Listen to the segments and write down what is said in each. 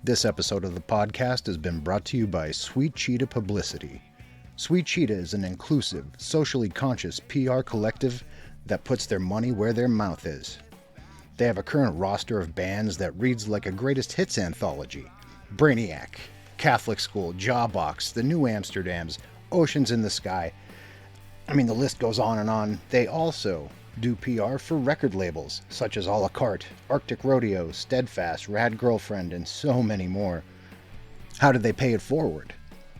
This episode of the podcast has been brought to you by Sweet Cheetah Publicity. Sweet Cheetah is an inclusive, socially conscious PR collective that puts their money where their mouth is. They have a current roster of bands that reads like a greatest hits anthology. Brainiac, Catholic School, Jawbox, The New Amsterdams, Oceans in the Sky. I mean, the list goes on and on. They also do PR for record labels such as A La Carte, Arctic Rodeo, Steadfast, Rad Girlfriend, and so many more. How do they pay it forward?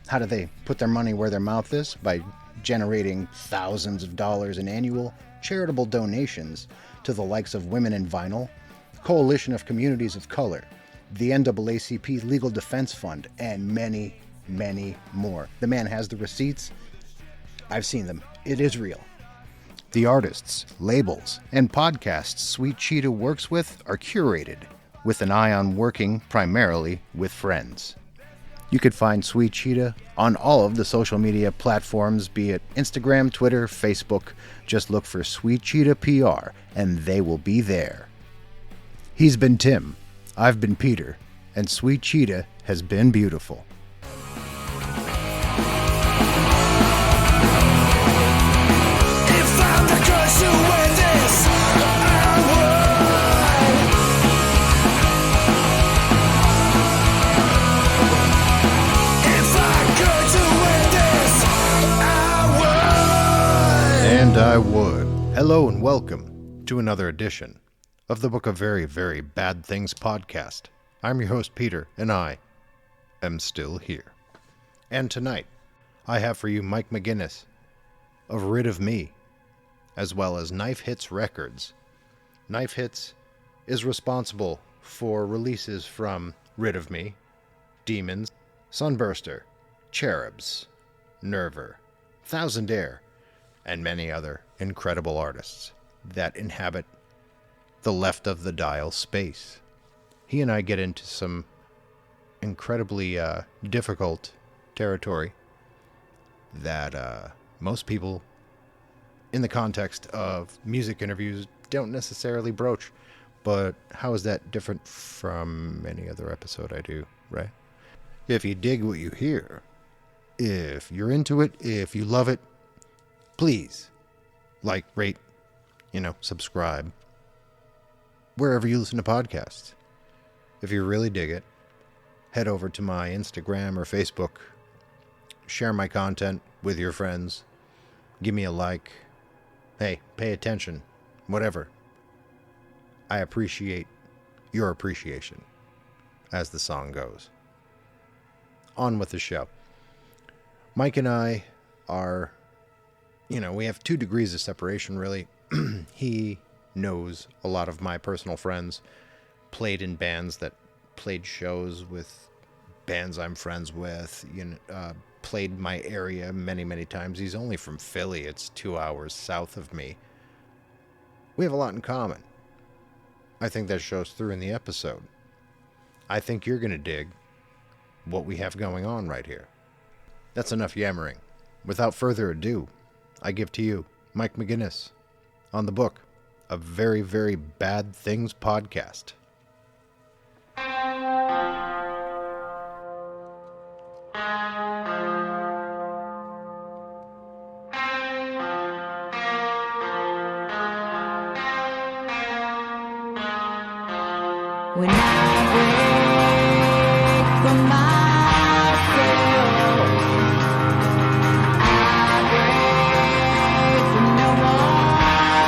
How do they put their money where their mouth is? By generating thousands of dollars in annual charitable donations to the likes of Women in Vinyl, Coalition of Communities of Color, the NAACP Legal Defense Fund, and many, many more. The man has the receipts. I've seen them. It is real. The artists, labels, and podcasts Sweet Cheetah works with are curated with an eye on working primarily with friends. You could find Sweet Cheetah on all of the social media platforms, be it Instagram, Twitter, Facebook. Just look for Sweet Cheetah PR and they will be there. He's been Tim, I've been Peter, and Sweet Cheetah has been beautiful. And I would. Hello and welcome to another edition of the Book of Very, Very Bad Things podcast. I'm your host, Peter, and I am still here. And tonight, I have for you Mike McGinnis of Rid of Me, as well as Knife Hits Records. Knife Hits is responsible for releases from Rid of Me, Demons, Sunburster, Cherubs, Nerver, Thousand Air, and many other incredible artists that inhabit the left of the dial space. He and I get into some incredibly difficult territory that most people in the context of music interviews don't necessarily broach. But how is that different from any other episode I do, right? If you dig what you hear, if you're into it, if you love it, please like, rate, subscribe wherever you listen to podcasts. If you really dig it, head over to my Instagram or Facebook, share my content with your friends, give me a like. Hey, pay attention, whatever. I appreciate your appreciation, as the song goes. On with the show. Mike and I are, we have 2 degrees of separation, really. He knows a lot of my personal friends, played in bands that played shows with bands I'm friends with, played my area many, many times. He's only from Philly. It's 2 hours south of me. We have a lot in common. I think that shows through in the episode. I think you're going to dig what we have going on right here. That's enough yammering. Without further ado, I give to you Mike McGinnis on the Book of Very, Very Bad Things podcast. When I break from myself, I break from no one else.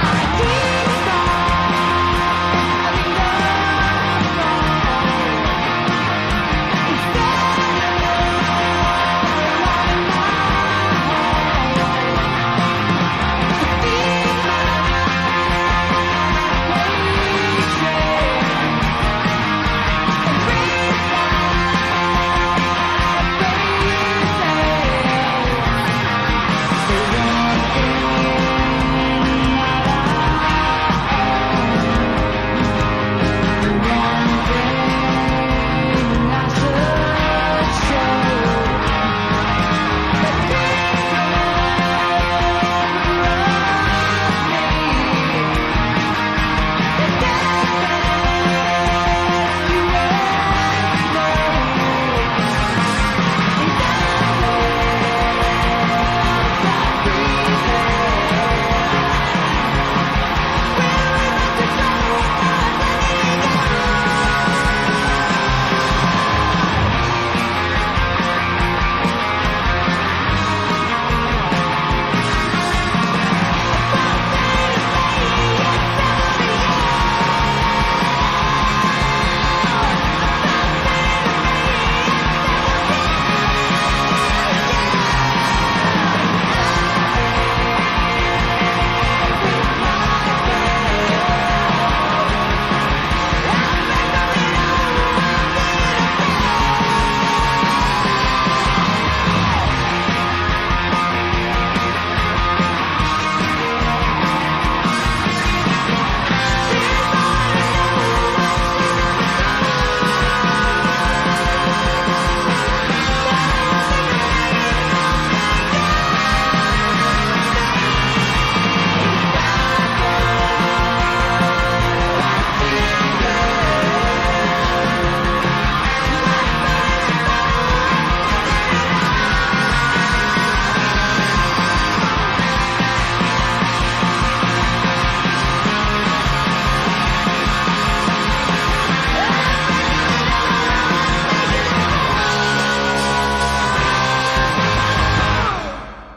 I keep falling down.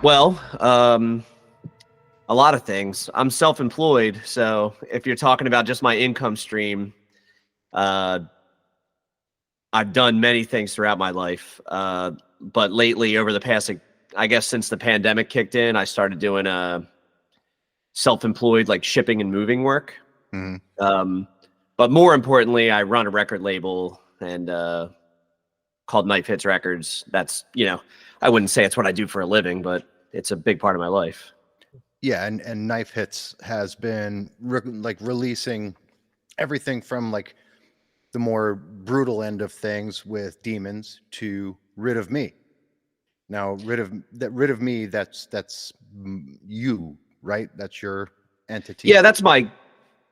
Well, a lot of things. I'm self-employed, so if you're talking about just my income stream, uh, I've done many things throughout my life. But lately, over the past, like, I guess since the pandemic kicked in, I started doing self-employed like shipping and moving work. Mhm. But more importantly, I run a record label and called Knife Hits Records. That's, I wouldn't say it's what I do for a living, but it's a big part of my life. Yeah, and Knife Hits has been releasing everything from like the more brutal end of things with Demons to Rid of Me. Now, Rid of Me, that's you, right? That's your entity. Yeah,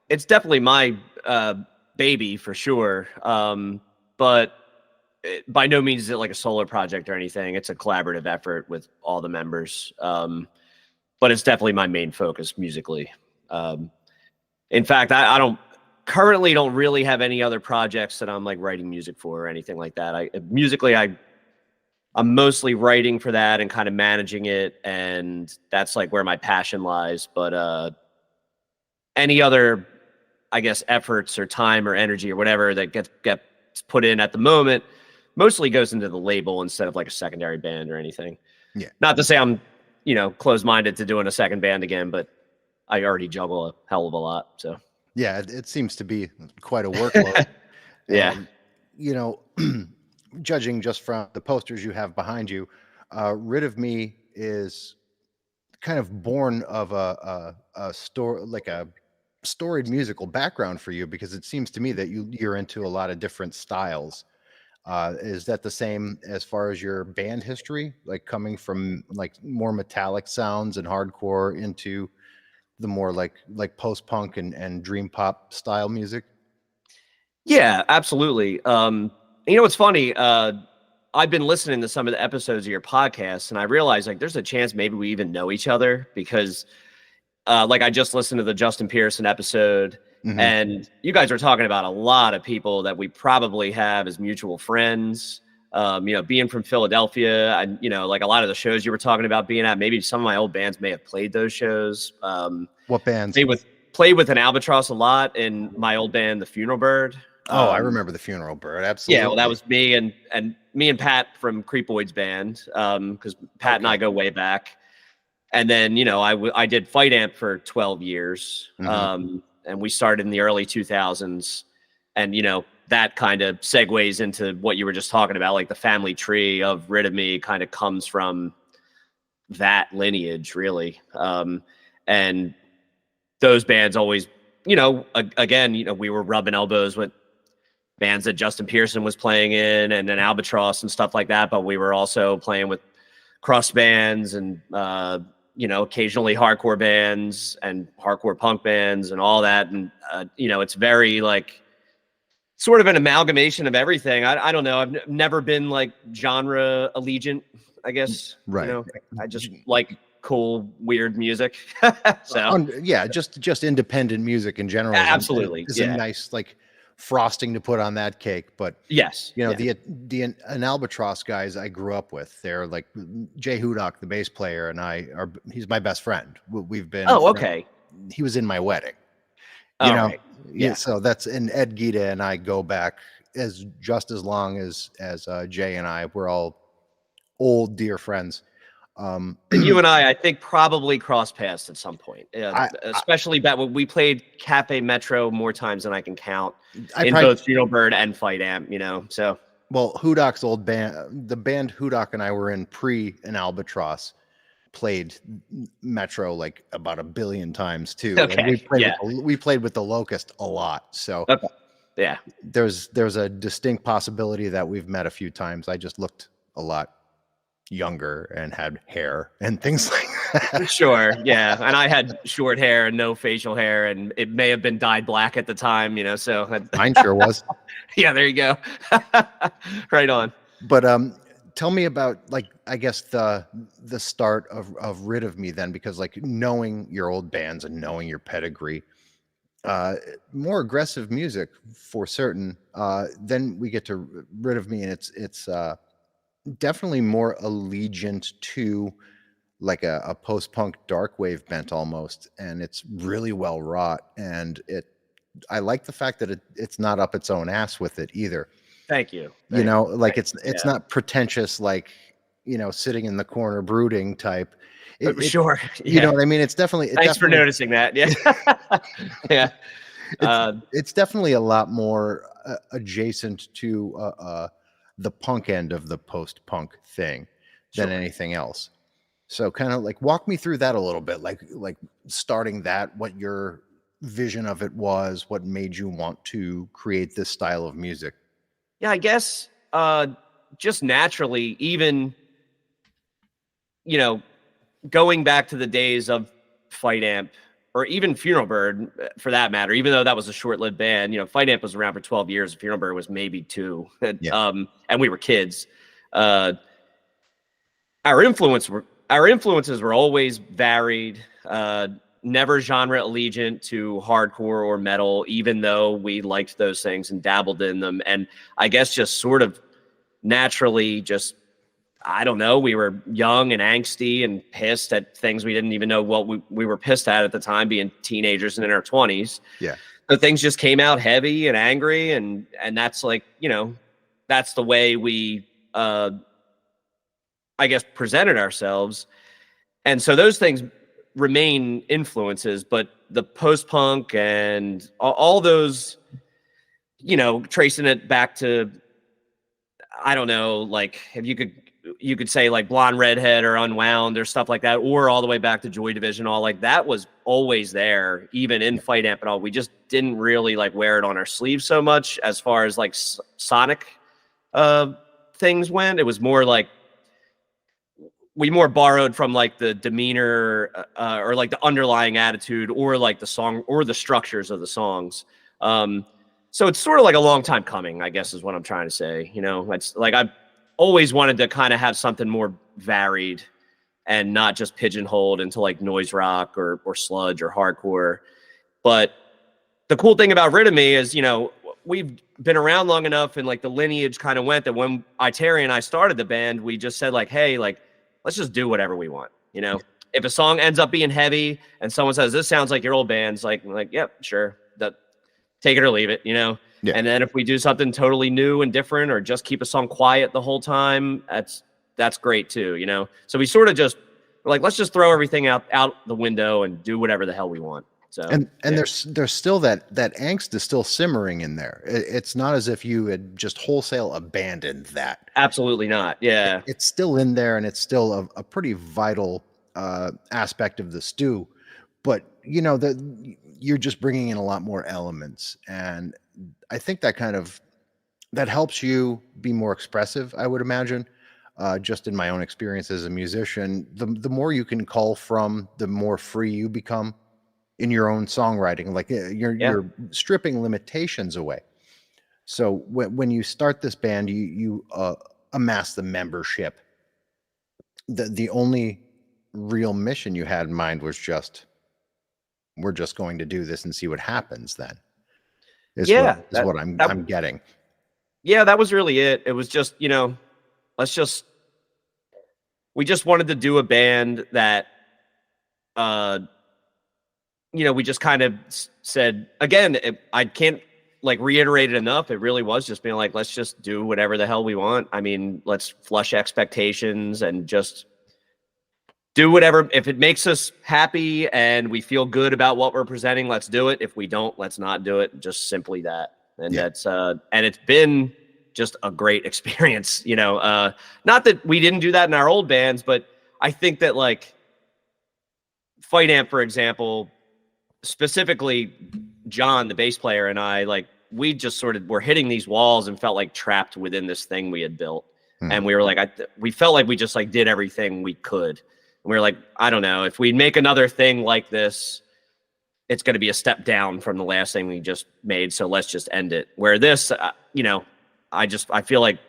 it's definitely my baby for sure. But by no means is it like a solo project or anything. It's a collaborative effort with all the members. But it's definitely my main focus musically. In fact, I don't really have any other projects that I'm like writing music for or anything like that. I'm mostly writing for that and kind of managing it, and that's like where my passion lies. But any other, I guess, efforts or time or energy or whatever that gets put in at the moment mostly goes into the label instead of like a secondary band or anything. Yeah. Not to say I'm, closed-minded to doing a second band again, but I already juggle a hell of a lot. So Yeah, it seems to be quite a workload. yeah. And, judging just from the posters you have behind you, Rid of Me is kind of born of a storied musical background for you, because it seems to me that you're into a lot of different styles. Is that the same as far as your band history, like coming from like more metallic sounds and hardcore into the more like post-punk and dream pop style music? Yeah, absolutely. What's funny? I've been listening to some of the episodes of your podcast, and I realized like there's a chance maybe we even know each other because, like, I just listened to the Justin Pearson episode, Mhm. and you guys were talking about a lot of people that we probably have as mutual friends. Being from Philadelphia, and like a lot of the shows you were talking about being at, maybe some of my old bands may have played those shows. What bands? Played with an Albatross a lot in my old band, the Funeral Bird. Oh, I remember the Funeral Bird. Absolutely. Yeah, well, that was me and me and Pat from Creepoids band, because Pat and I go way back. And then I did Fight Amp for 12 years, Mhm. and we started in the early 2000s, and that kind of segues into what you were just talking about, like the family tree of Rid of Me kind of comes from that lineage, really. And those bands always, again, we were rubbing elbows with bands that Justin Pearson was playing in and then Albatross and stuff like that. But we were also playing with crust bands and, occasionally hardcore bands and hardcore punk bands and all that. And, it's very like sort of an amalgamation of everything. I don't know. I've never been like genre allegiant, I guess. Right. I just like cool, weird music. Yeah, just independent music in general Absolutely. is Yeah. a nice like frosting to put on that cake. But Yes. the an Albatross guys I grew up with, they're like Jay Hudak, the bass player, and he's my best friend. We've been Okay. He was in my wedding. Right. Yeah. So that's, and Ed Gita and I go back just as long as Jay and I. We're all old dear friends. And you and I think probably crossed paths at some point, especially back when we played Cafe Metro more times than I can count both Funeral Bird and Fight Amp. So well, Hudak's old band, the band Hudak and I were in pre an Albatross, played Metro like about 1 billion times too. Okay, and we played with the Locust a lot. So okay. Yeah, there's a distinct possibility that we've met a few times. I just looked a lot younger and had hair and things like that. sure. Yeah, and I had short hair and no facial hair, and it may have been dyed black at the time. So Mine sure was. Yeah, there you go. Right on. But tell me about, like, I guess the start of Rid of Me then, because like knowing your old bands and knowing your pedigree, more aggressive music for certain. Then we get to Rid of Me, and it's definitely more allegiant to like a post-punk dark wave bent almost, and it's really well wrought. And I like the fact that it's not up its own ass with it either. Thank you. You know, like it's Yeah. not pretentious, like, you know, sitting in the corner brooding type. Sure. You know what I mean? It's definitely. Thanks for noticing that. Yeah. Yeah. It's definitely a lot more adjacent to the punk end of the post-punk thing than anything else. So kind of like walk me through that a little bit, like starting that, what your vision of it was, what made you want to create this style of music. Yeah, I guess just naturally, even, you know, going back to the days of Fight Amp or even Funeral Bird for that matter, even though that was a short-lived band, you know, Fight Amp was around for 12 years. Funeral Bird was maybe 2. And we were kids. Our influences were always varied, never genre allegiant to hardcore or metal, even though we liked those things and dabbled in them. And I guess just sort of naturally just, I don't know, we were young and angsty and pissed at things we didn't even know what we were pissed at the time, being teenagers and in our 20s. Yeah. So things just came out heavy and angry, and that's like, you know, that's the way we I guess presented ourselves. And so those things remain influences, but the post-punk and all those, you know, tracing it back to, I don't know, like if you could say like Blonde Redhead or Unwound or stuff like that, or all the way back to Joy Division, all like that was always there, even in Fight Amp and all. We just didn't really like wear it on our sleeves so much as far as like sonic things went. It was more like we more borrowed from like the demeanor or like the underlying attitude or like the song or the structures of the songs. So it's sort of like a long time coming, I guess is what I'm trying to say. You know, it's like I've always wanted to kind of have something more varied and not just pigeonholed into like noise rock or sludge or hardcore. But the cool thing about Rid of Me is, you know, we've been around long enough and like the lineage kind of went that when Terry and I started the band, we just said like, hey, like, let's just do whatever we want. You know, if a song ends up being heavy and someone says, this sounds like your old band's, like, yep, sure. Take it or leave it, you know? Yeah. And then if we do something totally new and different or just keep a song quiet the whole time, that's great too, you know? So we sort of just like, let's just throw everything out the window and do whatever the hell we want. So and there's still that angst is still simmering in there. It's not as if you had just wholesale abandoned that. Absolutely not. Yeah. It's still in there, and it's still a pretty vital aspect of the stew. But you know, you're just bringing in a lot more elements, and I think that helps you be more expressive, I would imagine. Just in my own experience as a musician, the more you can call from, the more free you become in your own songwriting. Like you're stripping limitations away. So when you start this band, you amass the membership. The only real mission you had in mind was just, we're just going to do this and see what happens then. Is what I'm getting. Yeah, that was really it. It was just, you know, we just wanted to do a band that, you know, we just kind of said, again, I can't like reiterate it enough. It really was just being like, let's just do whatever the hell we want. I mean, let's flush expectations and just do whatever. If it makes us happy and we feel good about what we're presenting, let's do it. If we don't, let's not do it. Just simply that. And that's, and it's been just a great experience, you know, not that we didn't do that in our old bands, but I think that like Fight Amp, for example, specifically Jhon, the bass player, and I, like, we just sort of were hitting these walls and felt like trapped within this thing we had built. And we were like, we felt like we just like did everything we could. And we were like, I don't know, if we make another thing like this, it's going to be a step down from the last thing we just made. So let's just end it. Where this, you know, I feel like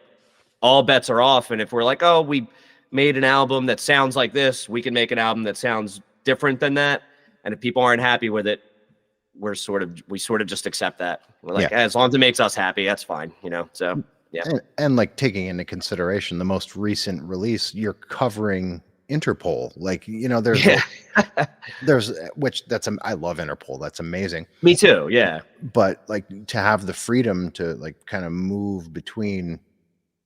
all bets are off. And if we're like, oh, we made an album that sounds like this, we can make an album that sounds different than that. And if people aren't happy with it, we sort of just accept that. We're like, as long as it makes us happy, that's fine, you know? So, yeah. And like taking into consideration the most recent release, you're covering Interpol. Like, you know, there's Yeah. I love Interpol. That's amazing. Me too. Yeah. But like to have the freedom to like kind of move between,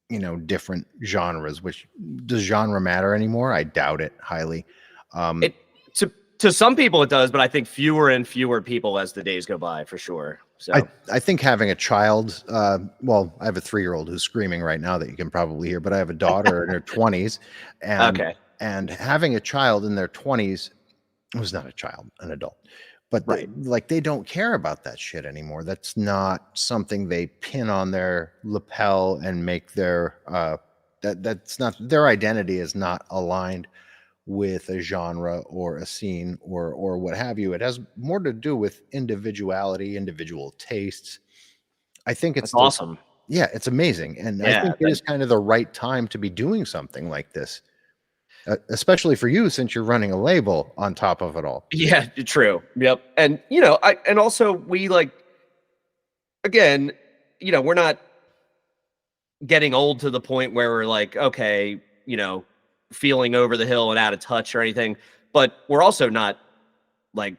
you know, different genres, which does genre matter anymore? I doubt it highly. It to some people it does, but I think fewer and fewer people as the days go by, for sure. So I think having a child, well, I have a 3-year-old who's screaming right now that you can probably hear, but I have a daughter in her 20s, and having a child in their 20s, who's not a child, an adult, but they don't care about that shit anymore. That's not something they pin on their lapel and make their that's not their identity is not aligned with a genre or a scene or what have you. It has more to do with individuality, individual tastes. I think it's awesome. Yeah, it's amazing. And I think it is kind of the right time to be doing something like this, especially for you, since you're running a label on top of it all. Yeah, true. Yep. And, you know, and also we like, again, you know, we're not getting old to the point where we're like, okay, you know, feeling over the hill and out of touch or anything, but we're also not like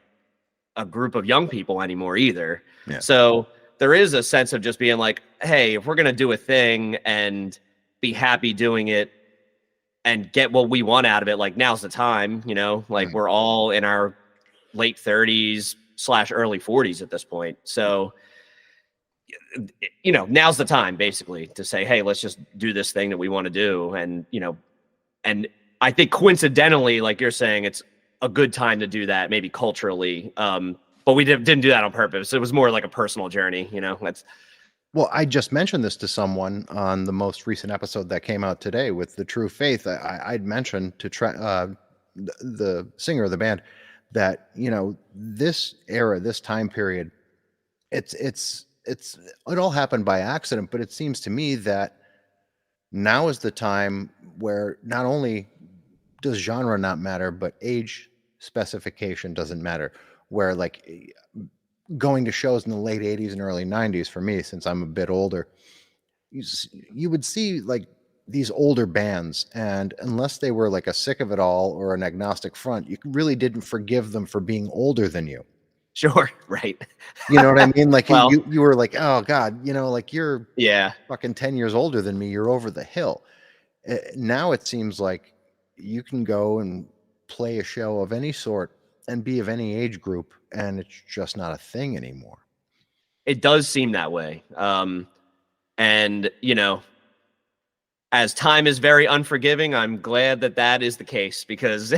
a group of young people anymore either. Yeah. So there is a sense of just being like, hey, if we're going to do a thing and be happy doing it and get what we want out of it, like now's the time, you know, like we're all in our late 30s / early 40s at this point. So, you know, now's the time basically to say, hey, let's just do this thing that we want to do. And, you know, and I think coincidentally, like you're saying, it's a good time to do that, maybe culturally. But we didn't do that on purpose. It was more like a personal journey, you know. Well, I just mentioned this to someone on the most recent episode that came out today with The True Faith. I'd mentioned to the singer of the band that, you know, this era, this time period, it all happened by accident, but it seems to me that now is the time where not only does genre not matter, but age specification doesn't matter. Where like going to shows in the late 80s and early 90s for me, since I'm a bit older, you would see like these older bands, and unless they were like a Sick of It All or an Agnostic Front, you really didn't forgive them for being older than you. Sure, right. You know what I mean? Like well, you were like, oh God, you know, like you're fucking 10 years older than me. You're over the hill. Now it seems like you can go and play a show of any sort and be of any age group, and it's just not a thing anymore. It does seem that way. And, you know, as time is very unforgiving, I'm glad that that is the case, because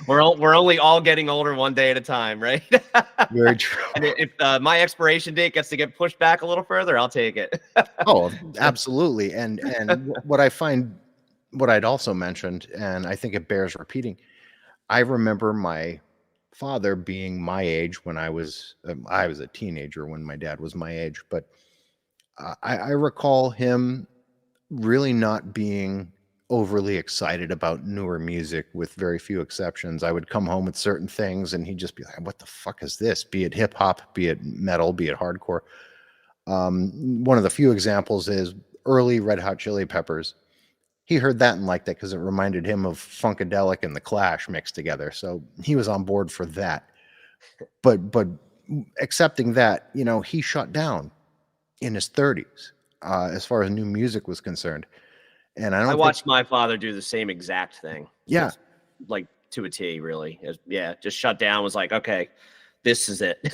we're only all getting older one day at a time, right? Very true. And if my expiration date gets to get pushed back a little further, I'll take it. Oh, absolutely. And what I find, what I'd also mentioned, and I think it bears repeating, I remember my father being my age when I was a teenager when my dad was my age, but I recall him really not being overly excited about newer music, with very few exceptions. I would come home with certain things and he'd just be like, what the fuck is this? Be it hip hop, be it metal, be it hardcore. One of the few examples is early Red Hot Chili Peppers. He heard that and liked it because it reminded him of Funkadelic and The Clash mixed together. So he was on board for that. But accepting that, you know, he shut down in his 30s. As far as new music was concerned. And I watched my father do the same exact thing. Yeah. Like to a T, really. Just shut down, was like, okay, this is it.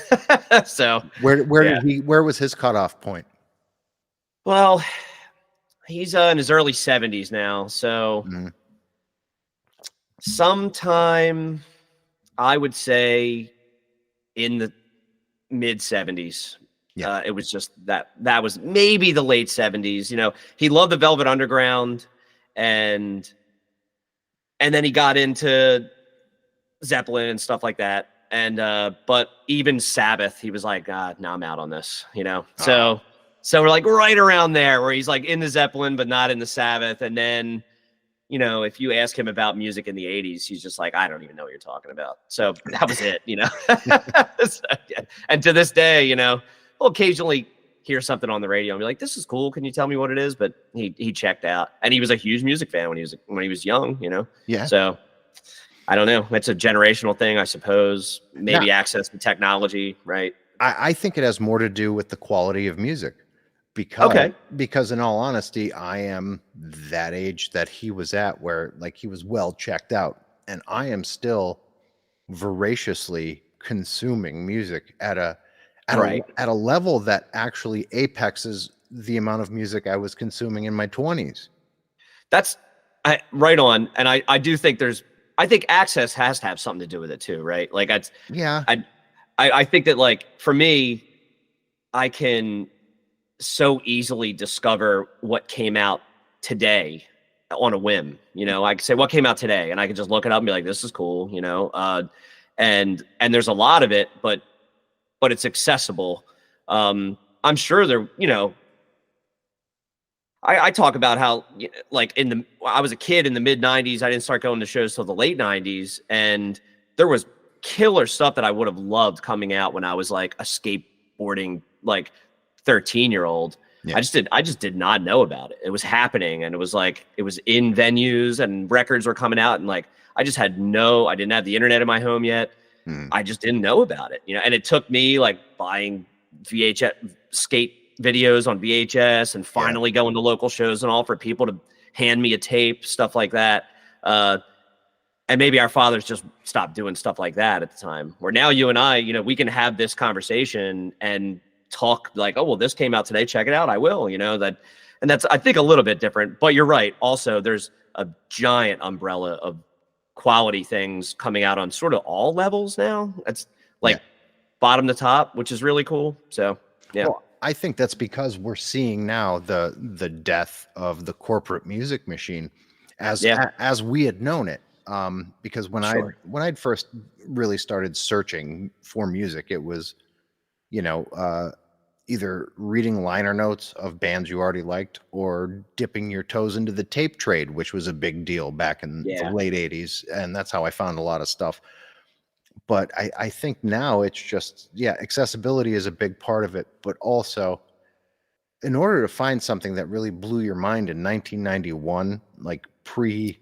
So where was his cutoff point? Well, he's in his early 70s now. So sometime, I would say, in the mid 70s. Yeah. It was just that was maybe the late 70s. You know, he loved the Velvet Underground, and then he got into Zeppelin and stuff like that. And but even Sabbath, he was like, no, I'm out on this, you know. So we're like right around there where he's like in the Zeppelin but not in the Sabbath. And then, you know, if you ask him about music in the 80s, he's just like, I don't even know what you're talking about. So that was it, you know. So, yeah. And to this day, you know, we'll occasionally hear something on the radio and be like, "This is cool. Can you tell me what it is?" But he checked out, and he was a huge music fan when he was young. Yeah. So I don't know. It's a generational thing, I suppose. Maybe Now, access to technology, right? I think it has more to do with the quality of music because in all honesty, I am that age that he was at where like he was well checked out, and I am still voraciously consuming music at a Right. at a level that actually apexes the amount of music I was consuming in my 20s. That's right on. And I do think I think access has to have something to do with it too, right? Like Yeah. I think that like for me, I can so easily discover what came out today on a whim. I can say what came out today, and I can just look it up and be like, "This is cool," and there's a lot of it, but it's accessible. I'm sure there, I talk about how like I was a kid in the mid '90s. I didn't start going to shows till the late '90s, and there was killer stuff that I would have loved coming out when I was like a skateboarding like 13-year-old. Yeah. I just did not know about it. It was happening, and it was in venues, and records were coming out, and like I didn't have the internet in my home yet. I just didn't know about it, and it took me like buying VHS skate videos on VHS and finally going to local shows and all for people to hand me a tape, stuff like that. And maybe our fathers just stopped doing stuff like that at the time, where now you and I, we can have this conversation and talk like, "Oh, well, this came out today. Check it out." I will, and that's, I think, a little bit different, but you're right. Also, there's a giant umbrella of quality things coming out on sort of all levels now. It's like bottom to top, which is really cool. So, yeah. Well, I think that's because we're seeing now the death of the corporate music machine as we had known it. Because when I'd first really started searching for music, it was, either reading liner notes of bands you already liked or dipping your toes into the tape trade, which was a big deal back in the late 80s. And that's how I found a lot of stuff. But I think now it's just, accessibility is a big part of it. But also, in order to find something that really blew your mind in 1991, like the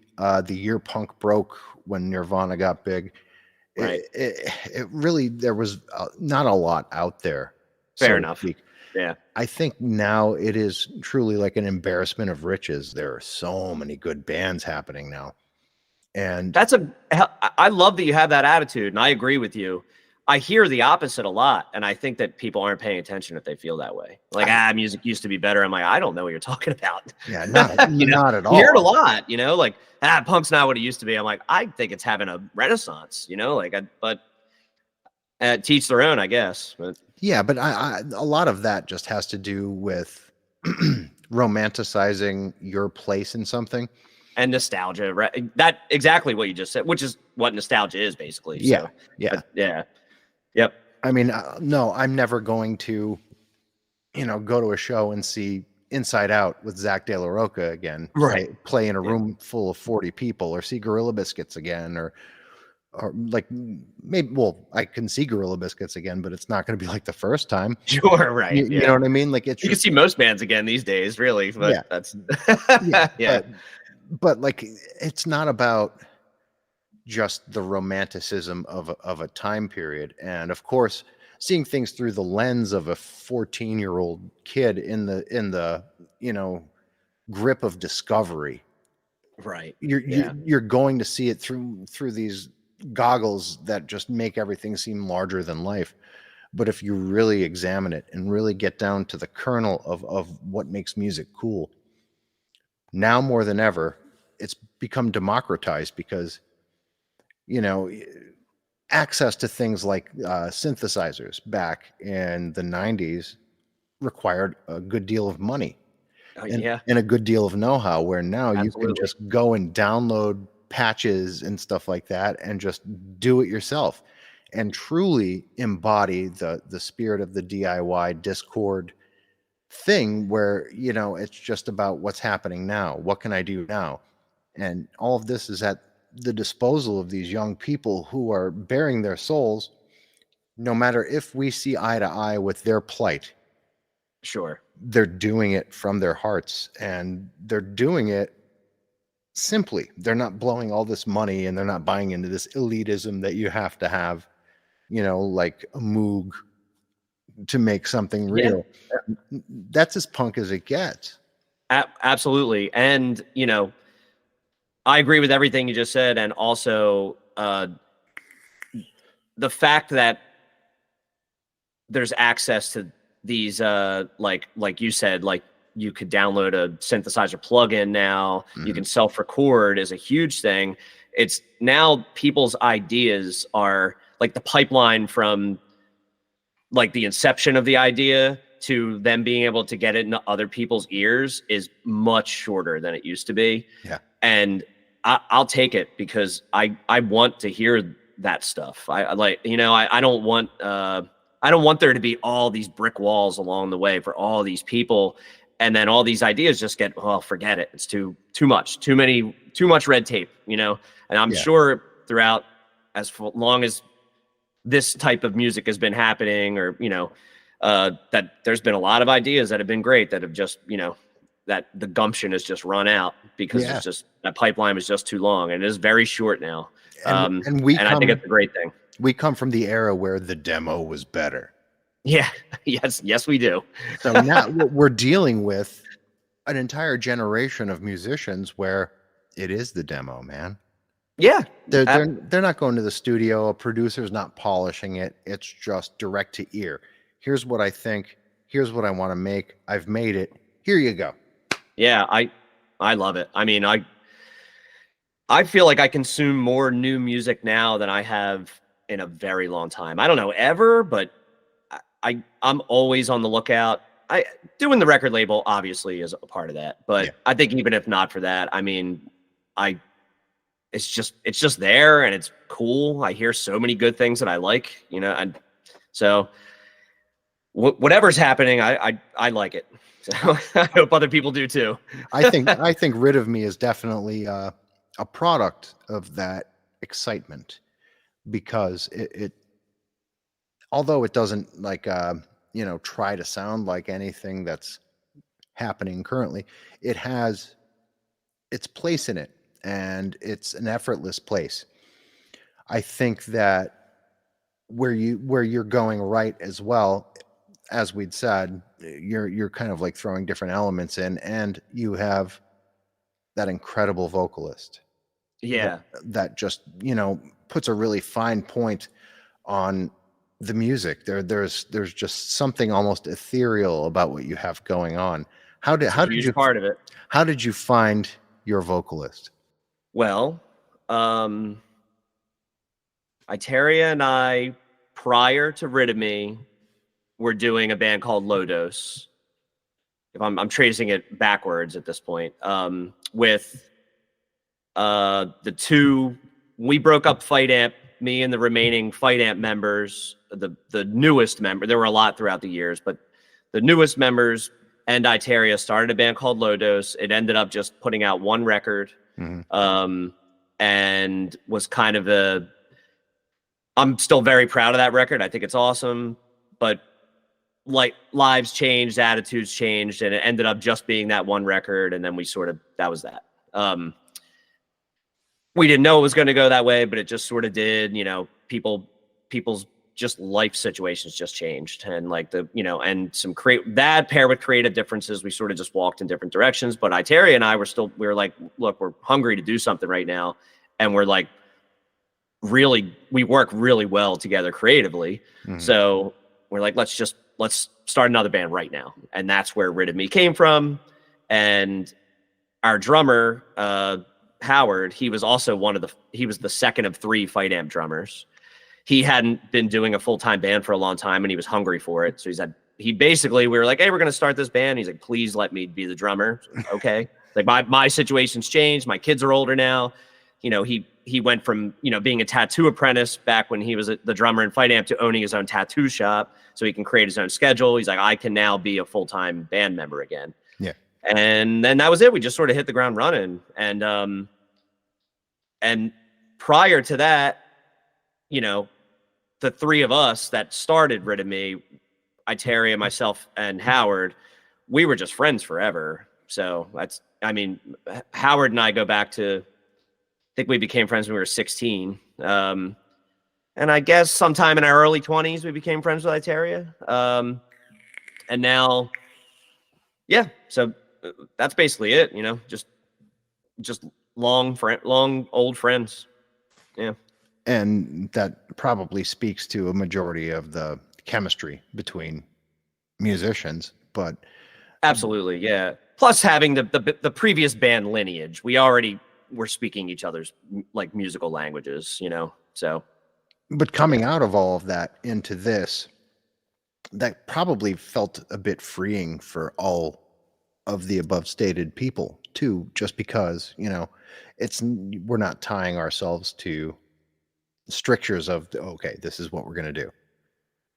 year punk broke when Nirvana got big, right? It really, there was not a lot out there. Fair enough. Yeah. I think now it is truly like an embarrassment of riches. There are so many good bands happening now. And I love that you have that attitude, and I agree with you. I hear the opposite a lot, and I think that people aren't paying attention if they feel that way. Like, music used to be better. I'm like, I don't know what you're talking about. Yeah, not at all. You hear it a lot, like, punk's not what it used to be. I'm like, I think it's having a renaissance, but teach their own, I guess. But yeah, but a lot of that just has to do with romanticizing your place in something. And nostalgia, right? That exactly what you just said, which is what nostalgia is basically. Yeah. So, yeah. Yeah. Yep. I mean, no, I'm never going to, go to a show and see Inside Out with Zach De La Rocca again, right? Play in a room full of 40 people, or see Gorilla Biscuits again, or like maybe, well, I can see Gorilla Biscuits again, but it's not going to be like the first time. Sure, right? You know what I mean? Like you can see most bands again these days, really. But that's yeah. But like, it's not about just the romanticism of a time period, and of course, seeing things through the lens of a 14-year-old kid in the grip of discovery. Right. You're going to see it through these goggles that just make everything seem larger than life. But if you really examine it and really get down to the kernel of what makes music cool, now more than ever, it's become democratized because, access to things like synthesizers back in the 90s required a good deal of money. And a good deal of know-how, where now you can just go and download patches and stuff like that and just do it yourself and truly embody the spirit of the DIY Discord thing, where it's just about what's happening now, what can I do now, and all of this is at the disposal of these young people who are bearing their souls, no matter if we see eye to eye with their plight. Sure. They're doing it from their hearts, and they're doing it simply. They're not blowing all this money, and they're not buying into this elitism that you have to have, like a Moog to make something Yeah. real. That's as punk as it gets. Absolutely. And, I agree with everything you just said. And also the fact that there's access to these, like you said, like you could download a synthesizer plugin now, you can self-record is a huge thing. It's now people's ideas are like the pipeline from like the inception of the idea to them being able to get it into other people's ears is much shorter than it used to be. Yeah. And I'll take it because I want to hear that stuff. I like, I don't want there to be all these brick walls along the way for all these people. And then all these ideas just get, well, forget it. It's too much, too much red tape, and I'm sure throughout as long as this type of music has been happening, or, that there's been a lot of ideas that have been great that have just, that the gumption has just run out because it's just, that pipeline was just too long, and it is very short now. And I think it's a great thing. We come from the era where the demo was better. Yeah. Yes, we do. So now we're dealing with an entire generation of musicians where it is the demo, man. Yeah. They're not going to the studio. A producer's not polishing it. It's just direct to ear. Here's what I think. Here's what I want to make. I've made it. Here you go. Yeah, I love it. I mean, I feel like I consume more new music now than I have in a very long time. I don't know ever, but I'm always on the lookout. Doing the record label obviously is a part of that, but I think even if not for that, I mean, it's just there and it's cool. I hear so many good things that I like, and so whatever's happening, I like it. So I hope other people do too. I think Rid of Me is definitely a product of that excitement, because it although it doesn't like try to sound like anything that's happening currently, it has its place in it, and it's an effortless place. I think that where you're going right as well, as we'd said, you're kind of like throwing different elements in, and you have that incredible vocalist. Yeah. That just, puts a really fine point on the music. There's just something almost ethereal about what you have going on. How did you part of it? How did you find your vocalist? Well, Iteria and I, prior to Rid of Me, were doing a band called Low Dose. If I'm tracing it backwards at this point, with the two, we broke up Fight Amp. Me and the remaining Fight Amp members, the newest member, there were a lot throughout the years, but the newest members and Iteria started a band called Low Dose. It ended up just putting out one record, and was kind of I'm still very proud of that record. I think it's awesome, but like lives changed, attitudes changed, and it ended up just being that one record. And then that was that. We didn't know it was going to go that way, but it just sort of did. People's just life situations just changed, and like and some that paired with creative differences, we sort of just walked in different directions. But Iteria and I we were like, look, we're hungry to do something right now, and we're like, we work really well together creatively. So we're like, let's start another band right now, and that's where Rid of Me came from. And our drummer, Howard, he was also he was the second of 3 Fight Amp drummers. He hadn't been doing a full-time band for a long time, and he was hungry for it. So we were like, hey, we're going to start this band. He's like, please let me be the drummer. Okay. Like my situation's changed. My kids are older now. He went from, being a tattoo apprentice back when he was the drummer in Fight Amp to owning his own tattoo shop, so he can create his own schedule. He's like, I can now be a full-time band member again. Yeah. And then that was it. We just sort of hit the ground running. And prior to that, the 3 of us that started Rid of Me, Iteria, myself, and Howard, we were just friends forever. So Howard and I go back to, I think we became friends when we were 16. And I guess sometime in our early 20s, we became friends with Iteria. And now, yeah, so that's basically it, just long old friends. Yeah. And that probably speaks to a majority of the chemistry between musicians, but absolutely, yeah. Plus having the previous band lineage, we already were speaking each other's like musical languages, so. But coming out of all of that into this, that probably felt a bit freeing for all of the above stated people too, just because, we're not tying ourselves to strictures of, okay, this is what we're going to do.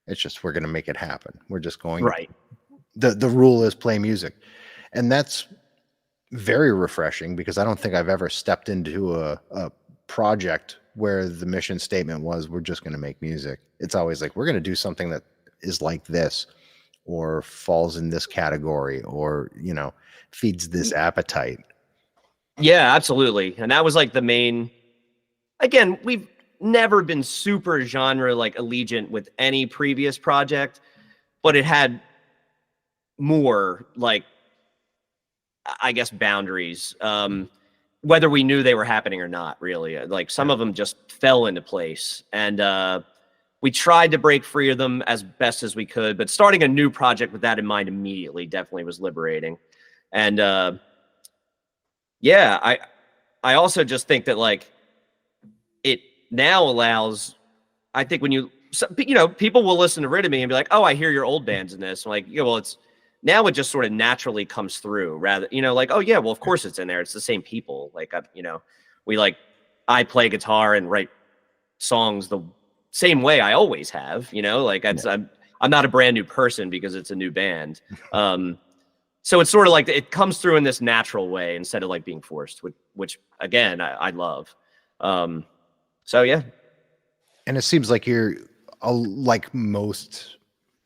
It's just, we're going to make it happen. We're just going, right. The rule is play music. And that's very refreshing, because I don't think I've ever stepped into a project where the mission statement was, we're just going to make music. It's always like, we're going to do something that is like this, or falls in this category, or, feeds this appetite. Yeah, absolutely. And that was like the main, again, we've never been super genre like allegiant with any previous project, but it had more like, I guess, boundaries, whether we knew they were happening or not, really. Like some of them just fell into place, and we tried to break free of them as best as we could, but starting a new project with that in mind immediately definitely was liberating. And yeah, I also just think that like it now allows, I think when people will listen to Rid of Me and be like, oh, I hear your old bands in this. I'm like, yeah, well, it's now, it just sort of naturally comes through, rather, like, oh yeah, well, of course it's in there. It's the same people. Like, I play guitar and write songs the same way I always have, like I'm not a brand new person because it's a new band. So it's sort of like it comes through in this natural way instead of like being forced, which again, I love. So yeah. And it seems like you're like most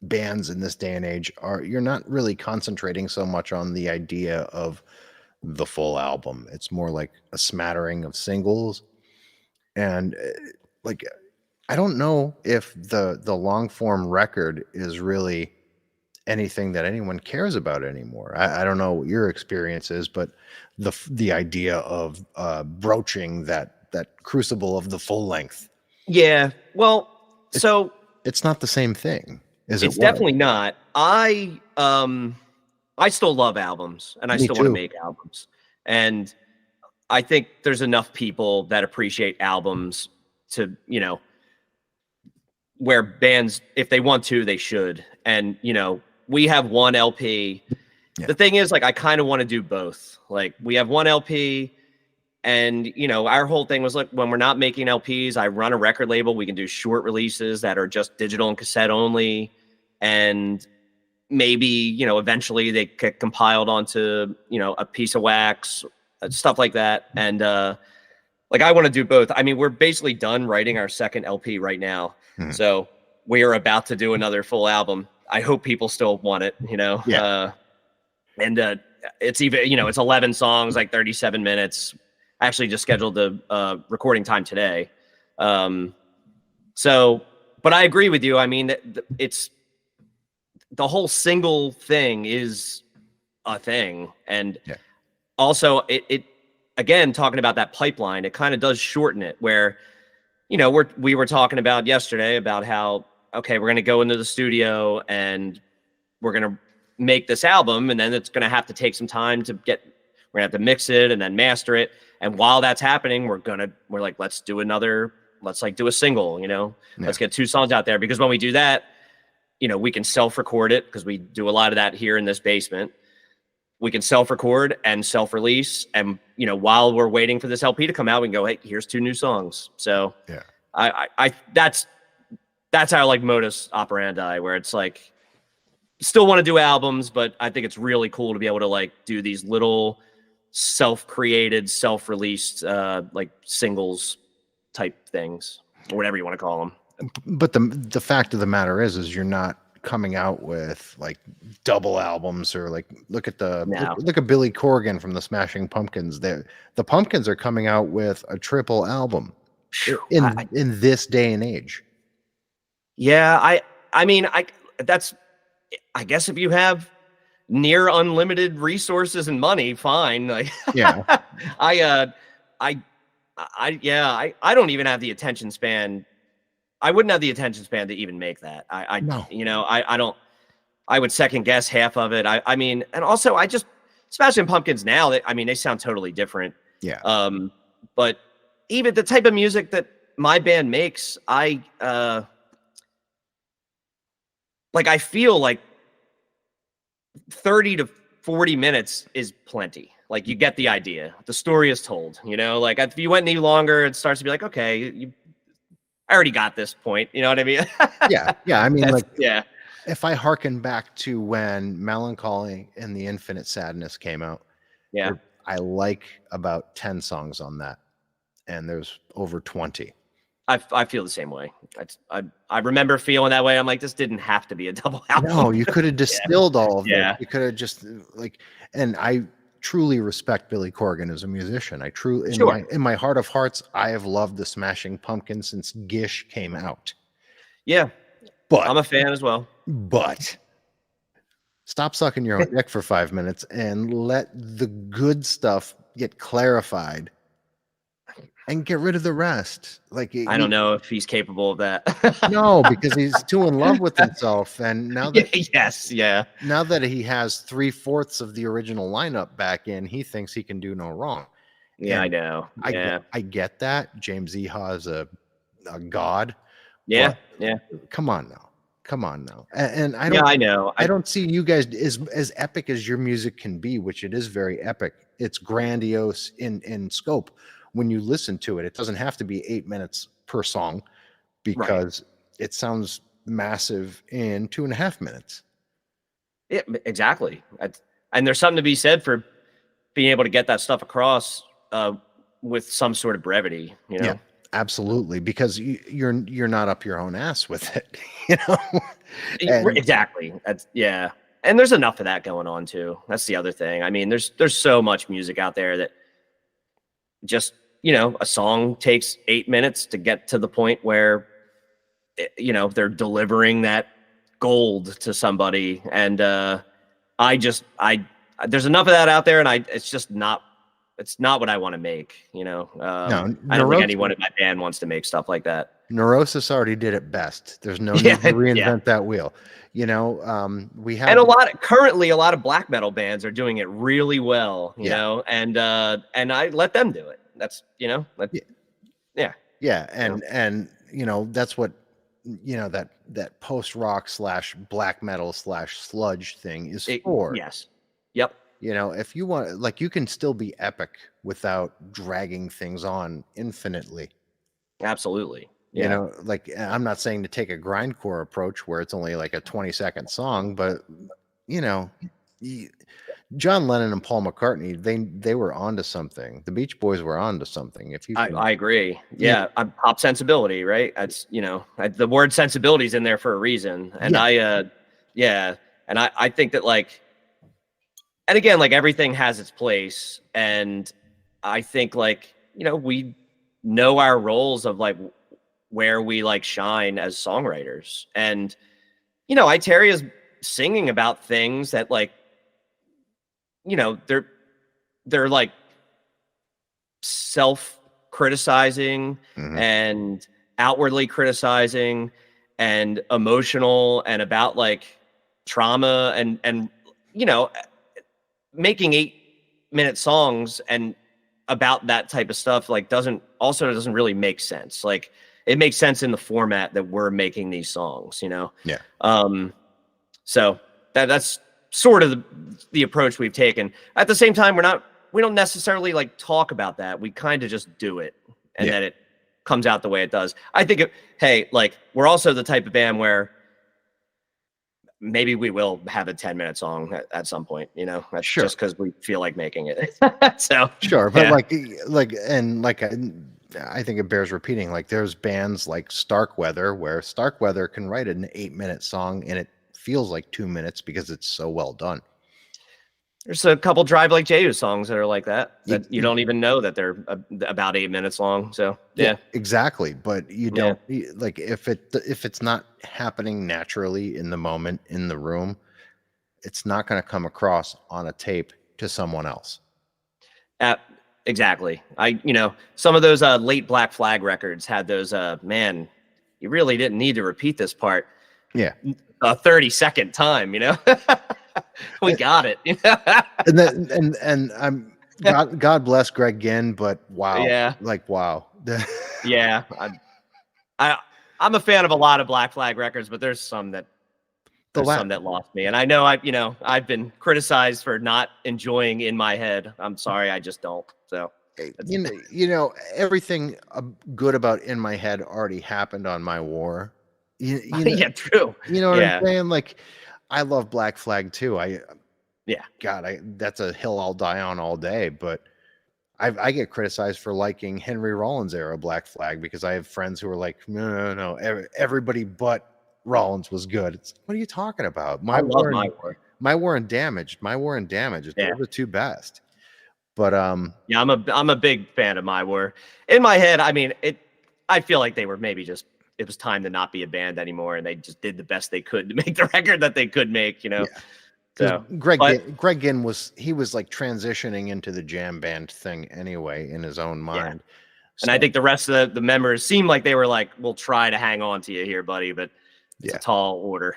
bands in this day and age you're not really concentrating so much on the idea of the full album. It's more like a smattering of singles. And like, I don't know if the long form record is really anything that anyone cares about anymore. I don't know what your experience is, but the idea of broaching that crucible of the full length. Yeah. Well, so it's not the same thing. It's definitely not. I still love albums, and I still want to make albums. And I think there's enough people that appreciate albums to, where bands, if they want to, they should. And, we have one LP. Yeah. The thing is, like, I kind of want to do both. Like, we have one LP, and, our whole thing was, like, when we're not making LPs, I run a record label. We can do short releases that are just digital and cassette only. And maybe, eventually they get compiled onto, a piece of wax, stuff like that. And like, I want to do both. I mean, we're basically done writing our second LP right now. Mm-hmm. So we are about to do another full album. I hope people still want it, Yeah. And it's even, it's 11 songs, like 37 minutes. I actually just scheduled the recording time today. So, but I agree with you. I mean, it's, the whole single thing is a thing. And also it again, talking about that pipeline, it kind of does shorten it, where, we were talking about yesterday about how, okay, we're going to go into the studio and we're going to make this album, and then it's going to have to take some time we're going to have to mix it and then master it. And while that's happening, we're like, let's do a single, let's get 2 songs out there, because when we do that, we can self-record it, because we do a lot of that here in this basement. We can self-record and self-release. And, while we're waiting for this LP to come out, we can go, hey, here's 2 new songs. So yeah, I that's our like modus operandi, where it's like, still want to do albums, but I think it's really cool to be able to like do these little self-created, self-released, like singles type things, or whatever you want to call them. But the fact of the matter is you're not coming out with like double albums, or like look at No. look at Billy Corgan from the Smashing Pumpkins. The Pumpkins are coming out with a triple album Phew, in this day and age. yeah, I mean, I guess if you have near unlimited resources and money, fine. Like, Yeah. I don't even have the attention span. I wouldn't have the attention span to even make that. No. You know, I don't. I would second guess half of it. I mean, and also I just Smashing Pumpkins now. I mean, they sound totally different. Yeah. But even the type of music that my band makes, I feel like 30 to 40 minutes is plenty. Like, you get the idea. The story is told, you know, like if you went any longer, it starts to be like, okay, I already got this point. You know what I mean? Yeah. Yeah. I mean, like, yeah. if I hearken back to when Melancholy and the Infinite Sadness came out, Yeah. I like about 10 songs on that, and there's over 20. I feel the same way. I remember feeling that way. I'm like, this didn't have to be a double album. No, you could have distilled all of Yeah. it. You could have just like, and I truly respect Billy Corgan as a musician. I truly, in my heart of hearts, I have loved the Smashing Pumpkins since Gish came out. Yeah, but I'm a fan as well. But stop sucking your own dick for 5 minutes and let the good stuff get clarified and get rid of the rest. Like, I don't know if he's capable of that. No, because he's too in love with himself. And now that now that he has 3/4 of the original lineup back in, he thinks he can do no wrong. Yeah, and I know. I get that. James Iha is a god. Yeah, yeah. Come on now. And I don't. Yeah, I know. I don't see you guys as epic as your music can be, which it is very epic. It's grandiose in scope. When you listen to it, it doesn't have to be 8 minutes per song, because it sounds massive in 2.5 minutes. Yeah, exactly. And there's something to be said for being able to get that stuff across with some sort of brevity, you know? Yeah, absolutely. Because you're not up your own ass with it, you know? Exactly. Yeah. And there's enough of that going on too. That's the other thing. I mean, there's so much music out there that just, you know, a song takes 8 minutes to get to the point where, you know, they're delivering that gold to somebody. And there's enough of that out there, and it's not what I want to make, you know. I don't think anyone in my band wants to make stuff like that. Neurosis already did it best. There's no need to reinvent that wheel. You know, we have, and currently a lot of black metal bands are doing it really well, you know, and I let them do it. That's, you know, and you know, that's what, you know, that post rock / black metal / sludge thing is for. Yes. Yep. You know, if you want, like, you can still be epic without dragging things on infinitely. Absolutely. Yeah. You know, like, I'm not saying to take a grindcore approach where it's only like a 20-second song, but, you know, John Lennon and Paul McCartney, they were onto something. The Beach Boys were onto something. If you, I agree. Yeah, pop sensibility, right? That's, you know, the word sensibility is in there for a reason, and and I think that, like, and again, like, everything has its place, and I think, like, you know, we know our roles of, like, where we, like, shine as songwriters, and, you know, Iteria is singing about things that, like, you know, they're like self-criticizing and outwardly criticizing and emotional and about, like, trauma and you know, making 8-minute songs and about that type of stuff, like, doesn't really make sense. Like, it makes sense in the format that we're making these songs, you know? Yeah. So that's sort of the approach we've taken. At the same time, we don't necessarily, like, talk about that. We kind of just do it, and then it comes out the way it does. I think like, we're also the type of band where maybe we will have a 10-minute song at some point, you know, that's just because we feel like making it. So sure. But I think it bears repeating. Like, there's bands like Starkweather where Starkweather can write an 8-minute song and it feels like 2 minutes because it's so well done. There's a couple Drive Like Jehu songs that are like that you don't even know that they're about 8 minutes long. So yeah, exactly. But you don't like if it's not happening naturally in the moment in the room, it's not going to come across on a tape to someone else. Exactly. Some of those late Black Flag records had those man, you really didn't need to repeat this part. Yeah. A 30-second time, we got it. and I'm God bless Greg Ginn, but wow. Yeah. Like wow. Yeah. I'm a fan of a lot of Black Flag records, but there's some that lost me. And I know I've been criticized for not enjoying In My Head. I'm sorry, I just don't. So everything good about In My Head already happened on My War. Yeah, true. You know what I'm saying? Like, I love Black Flag too. God, that's a hill I'll die on all day. But I get criticized for liking Henry Rollins era Black Flag because I have friends who are like, no, everybody but Rollins was good. It's, what are you talking about? My War and Damaged. They're the two best. But I'm a big fan of My War. In My Head, I mean, I feel like they were maybe just, it was time to not be a band anymore, and they just did the best they could to make the record that they could make, So Greg Ginn was like transitioning into the jam band thing anyway in his own mind. Yeah. And I think the rest of the members seemed like they were like, we'll try to hang on to you here, buddy, but it's a tall order,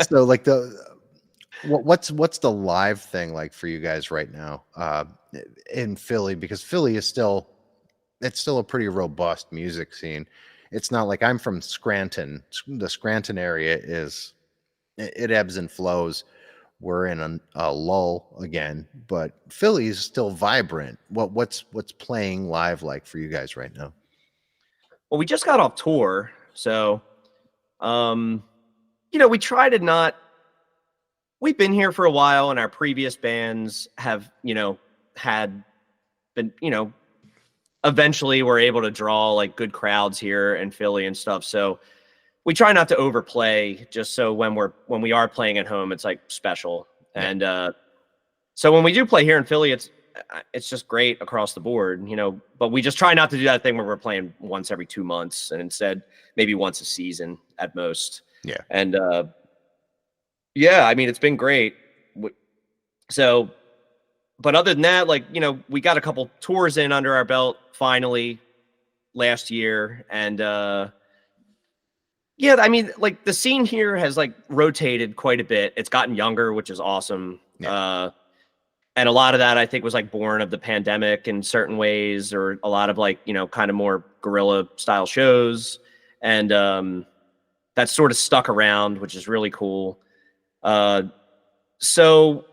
So like what's the live thing like for you guys right now in Philly? Because Philly is still a pretty robust music scene. It's not like I'm from Scranton. The Scranton area it ebbs and flows. We're in a lull again, but Philly is still vibrant. What's playing live like for you guys right now? Well, we just got off tour, so we try to not. We've been here for a while, and our previous bands have had been eventually we're able to draw like good crowds here in Philly and stuff. So we try not to overplay, just so when we are playing at home, it's like special. Yeah. And so when we do play here in Philly, it's just great across the board, but we just try not to do that thing where we're playing once every 2 months, and instead maybe once a season at most. Yeah. And I mean, it's been great. So, but other than that, like, we got a couple tours in under our belt finally last year. And I mean, like the scene here has like rotated quite a bit. It's gotten younger, which is awesome. Yeah. And a lot of that I think was like born of the pandemic in certain ways, or a lot of like, kind of more guerrilla style shows. And that's sort of stuck around, which is really cool. So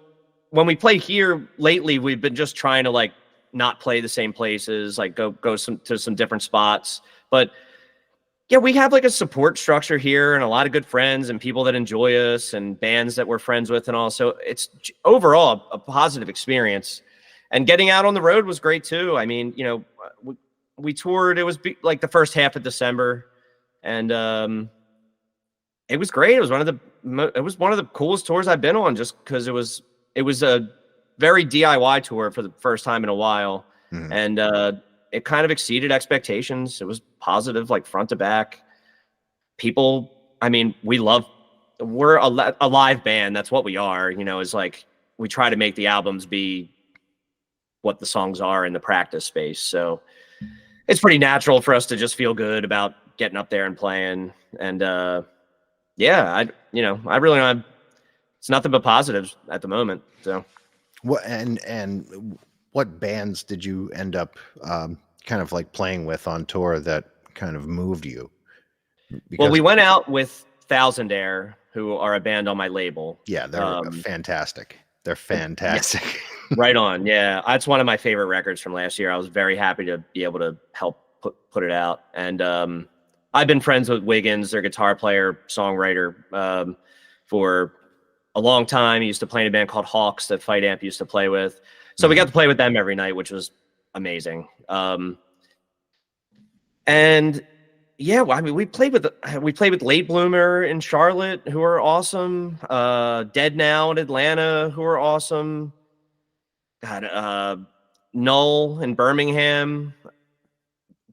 when we play here lately, we've been just trying to like not play the same places, like go to some different spots. But yeah, we have like a support structure here and a lot of good friends and people that enjoy us and bands that we're friends with, and all. So it's overall a positive experience. And getting out on the road was great too. I mean, we toured, it was like the first half of December, and it was great. It was one of the coolest tours I've been on, just because it was a very DIY tour for the first time in a while. Mm-hmm. And it kind of exceeded expectations. It was positive, like front to back. People, I mean, we're a live band. That's what we are, is like, we try to make the albums be what the songs are in the practice space. So it's pretty natural for us to just feel good about getting up there and playing. And I really don't have, it's nothing but positives at the moment. So what, and what bands did you end up kind of like playing with on tour that kind of moved you? Well, we went out with Thousand Air, who are a band on my label. Yeah, they're fantastic. They're fantastic. Yeah. Right on. Yeah, that's one of my favorite records from last year. I was very happy to be able to help put it out. And I've been friends with Wiggins, their guitar player, songwriter, for a long time. He used to play in a band called Hawks that Fight Amp used to play with. So we got to play with them every night, which was amazing. And Yeah, well, I mean, we played with Late Bloomer in Charlotte, who are awesome. Dead Now in Atlanta, who are awesome. God, Null in Birmingham,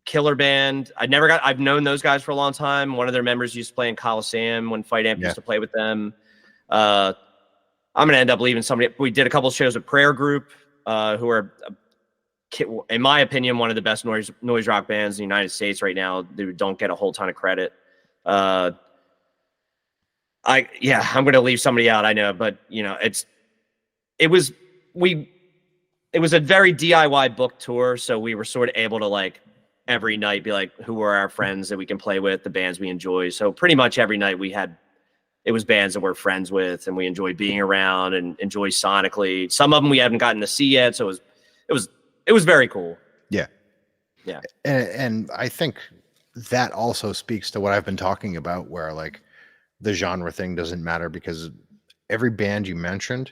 killer band. I've known those guys for a long time. One of their members used to play in Coliseum when Fight Amp used to play with them. I'm gonna end up leaving somebody. We did a couple of shows with Prayer Group, who are, in my opinion, one of the best noise rock bands in the United States right now. They don't get a whole ton of credit. I'm gonna leave somebody out, I know, but you know, it was a very DIY book tour, so we were sort of able to like every night be like, who are our friends that we can play with, the bands we enjoy. So pretty much every night it was bands that we're friends with and we enjoyed being around and enjoy sonically. Some of them we haven't gotten to see yet, so it was very cool. Yeah. Yeah. And I think that also speaks to what I've been talking about, where like the genre thing doesn't matter, because every band you mentioned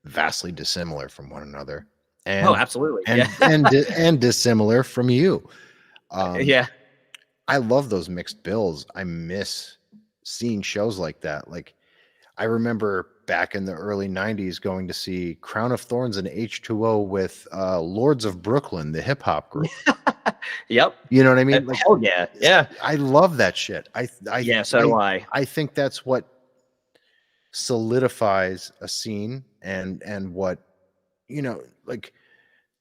vastly dissimilar from one another. And, absolutely. and dissimilar from you. Yeah. I love those mixed bills. I miss seeing shows like that. Like, I remember back in the early 90s going to see Crown of Thorns and H2O with Lords of Brooklyn, the hip hop group. Yep. You know what I mean? Like, hell yeah. Yeah. I love that shit. So do I. I think that's what solidifies a scene and what, you know, like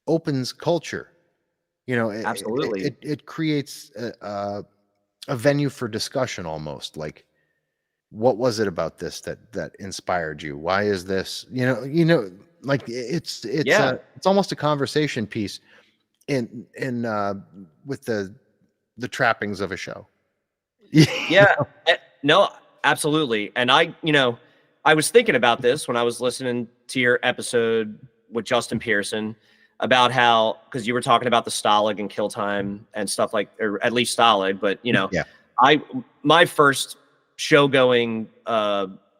opens culture. You know, Absolutely. It creates a venue for discussion almost. Like, what was it about this that inspired you? Why is this? You know, like it's almost a conversation piece in with the trappings of a show. Yeah. No, absolutely. And I was thinking about this when I was listening to your episode with Justin Pearson about how, because you were talking about the Stalag and Kill Time and stuff like, or at least Stalag, but you know, my first show going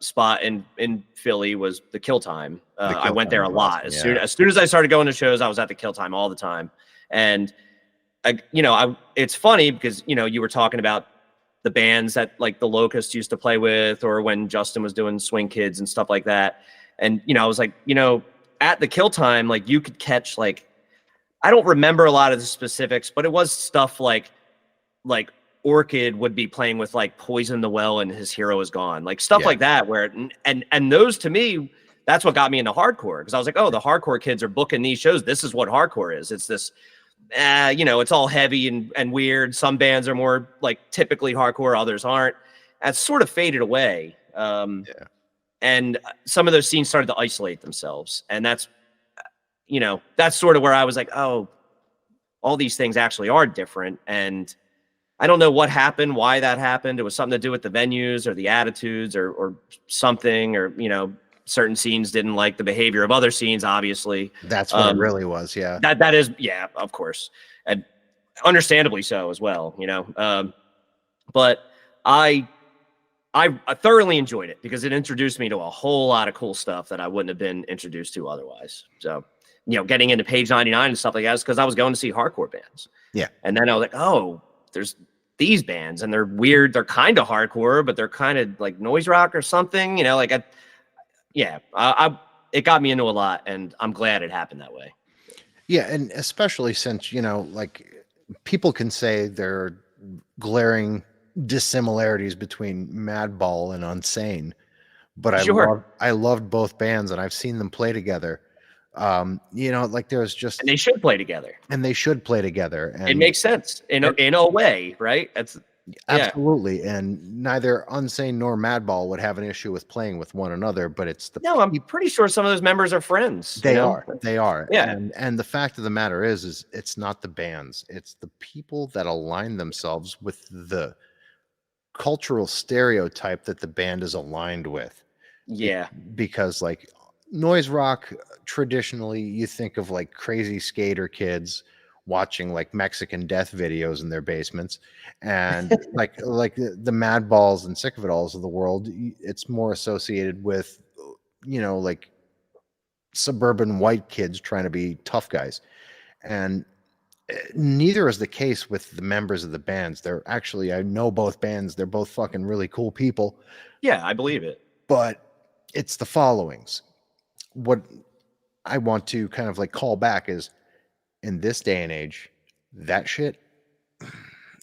spot in Philly was the Kill Time. I went there a lot. As soon as I started going to shows, I was at the Kill Time all the time. And it's funny because you were talking about the bands that like the Locusts used to play with, or when Justin was doing Swing Kids and stuff like that. And I was like, at the Kill Time, like you could catch, like, I don't remember a lot of the specifics, but it was stuff like Orchid would be playing with like Poison the Well and His Hero Is Gone, like stuff like that, where and those, to me, that's what got me into hardcore, because I was like, oh, the hardcore kids are booking these shows. This is what hardcore is. It's this, it's all heavy and weird. Some bands are more like typically hardcore, others aren't. And it's sort of faded away. And some of those scenes started to isolate themselves. And that's sort of where I was like, oh, all these things actually are different. And I don't know what happened, why that happened. It was something to do with the venues or the attitudes or something, or, certain scenes didn't like the behavior of other scenes, obviously. That's what it really was. Yeah. That is, yeah, of course. And understandably so as well, but I thoroughly enjoyed it because it introduced me to a whole lot of cool stuff that I wouldn't have been introduced to otherwise. So, getting into Page 99 and stuff like that is because I was going to see hardcore bands. Yeah. And then I was like, oh, there's these bands and they're weird. They're kind of hardcore, but they're kind of like noise rock or something, it got me into a lot, and I'm glad it happened that way. Yeah. And especially since, like people can say there are glaring dissimilarities between Madball and Unsane, but I loved both bands and I've seen them play together. Like there's just, and they should play together. And it makes sense in a way, right? That's absolutely. And neither Unsane nor Madball would have an issue with playing with one another, but it's I'm pretty sure some of those members are friends. They are. Yeah. And the fact of the matter is it's not the bands, it's the people that align themselves with the cultural stereotype that the band is aligned with. Yeah. Because like noise rock, traditionally you think of like crazy skater kids watching like Mexican death videos in their basements, and like the Madballs and Sick of It Alls of the world, it's more associated with like suburban white kids trying to be tough guys. And Neither is the case with the members of the bands. They're actually, I know both bands. They're both fucking really cool people. Yeah, I believe it. But it's the followings. What I want to kind of like call back is, in this day and age, that shit,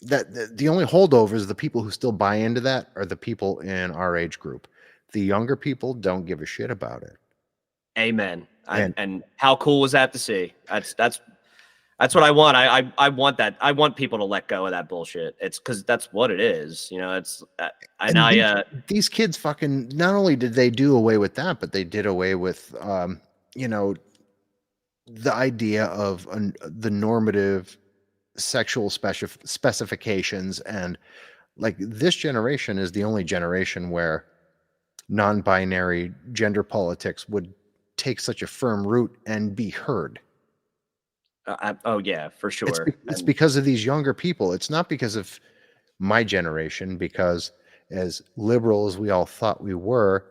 that the only holdovers, the people who still buy into that, are the people in our age group. The younger people don't give a shit about it. Amen. And- And how cool was that to see? That's what I want. I want that. I want people to let go of that bullshit. It's because that's what it is. You know, it's these kids fucking, not only did they do away with that, but they did away with you know, the idea of the normative sexual specifications. And like, this generation is the only generation where non-binary gender politics would take such a firm root and be heard. oh yeah, for sure. It's because of these younger people. It's not because of my generation, because as liberal as we all thought we were,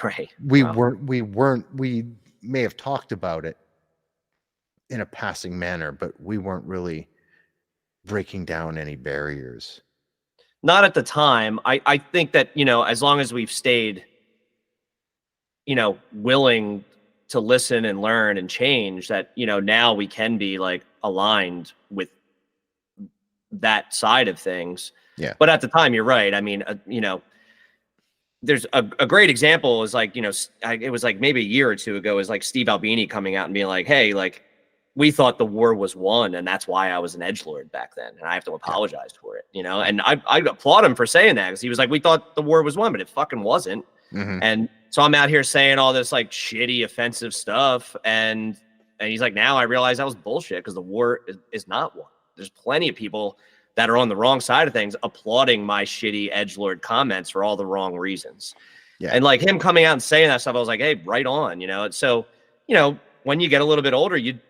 Right. we weren't. We may have talked about it in a passing manner, but we weren't really breaking down any barriers. Not at the time. I think that, you know, as long as we've stayed, you know, willing to listen and learn and change, that, you know, now we can be like aligned with that side of things. Yeah. But at the time, you're right. I mean, you know, there's a great example is like, you know, it was like maybe a year or two ago, is like Steve Albini coming out and being like, hey, like, we thought the war was won, and that's why I was an edgelord back then, and I have to apologize for it, you know? And I applaud him for saying that, because he was like, we thought the war was won, but it fucking wasn't. Mm-hmm. And so I'm out here saying all this like shitty, offensive stuff, and he's like, now I realize that was bullshit, because the war is not won. There's plenty of people that are on the wrong side of things applauding my shitty edgelord comments for all the wrong reasons. Yeah. And like him coming out and saying that stuff, I was like, hey, right on, you know? And so, you know, when you get a little bit older, you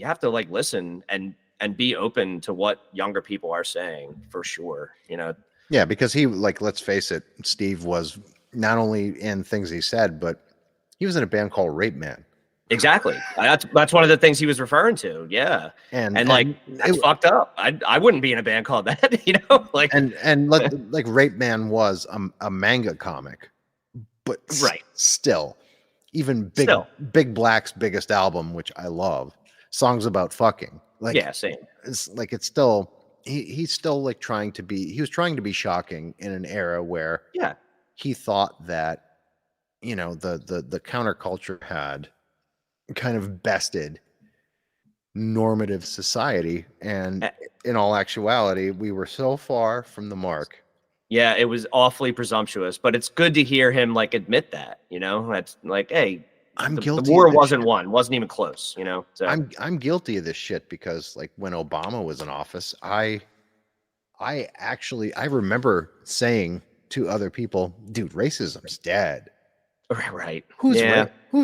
have to like listen and be open to what younger people are saying, for sure, you know? Yeah, because he, like, let's face it, Steve was not only in things he said, but he was in a band called Rape Man. Exactly. That's one of the things he was referring to. Yeah. And like, that's fucked up. I wouldn't be in a band called that, you know, like, and like Rape Man was a manga comic, but right. Still, even Big Black's biggest album, which I love, songs about fucking, like, yeah, same. It's like, it's still, he's still like he was trying to be shocking in an era where he thought that, you know, the counterculture had kind of bested normative society, and in all actuality, we were so far from the mark. Yeah, it was awfully presumptuous, but it's good to hear him like admit that, you know. That's like, hey, I'm guilty. The war wasn't won, wasn't even close, you know. So I'm guilty of this shit, because like when Obama was in office, I remember saying to other people, dude, racism's dead. Right. Who's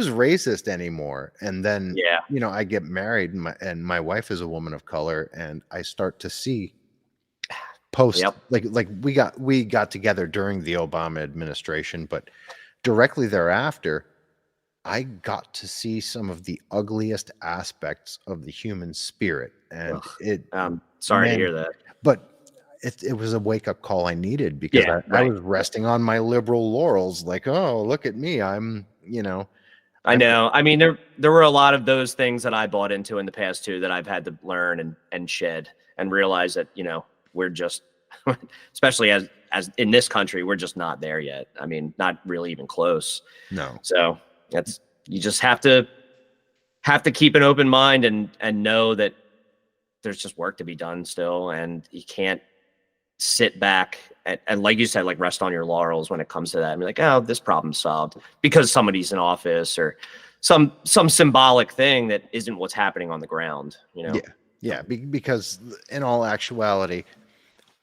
racist anymore? And then, yeah, you know, I get married, and my wife is a woman of color, and I start to see post, like we got together during the Obama administration, but directly thereafter, I got to see some of the ugliest aspects of the human spirit. And sorry to hear that. But it was a wake-up call I needed, because I was resting on my liberal laurels, like, oh, look at me, I'm, you know. I know. I mean, there were a lot of those things that I bought into in the past too, that I've had to learn and shed, and realize that, you know, we're just, especially as in this country, we're just not there yet. I mean, not really even close. No. So you just have to keep an open mind and know that there's just work to be done still, and you can't sit back and like you said, like, rest on your laurels when it comes to that, and be like, oh, this problem's solved because somebody's in office, or some symbolic thing that isn't what's happening on the ground, you know? Yeah. Because in all actuality,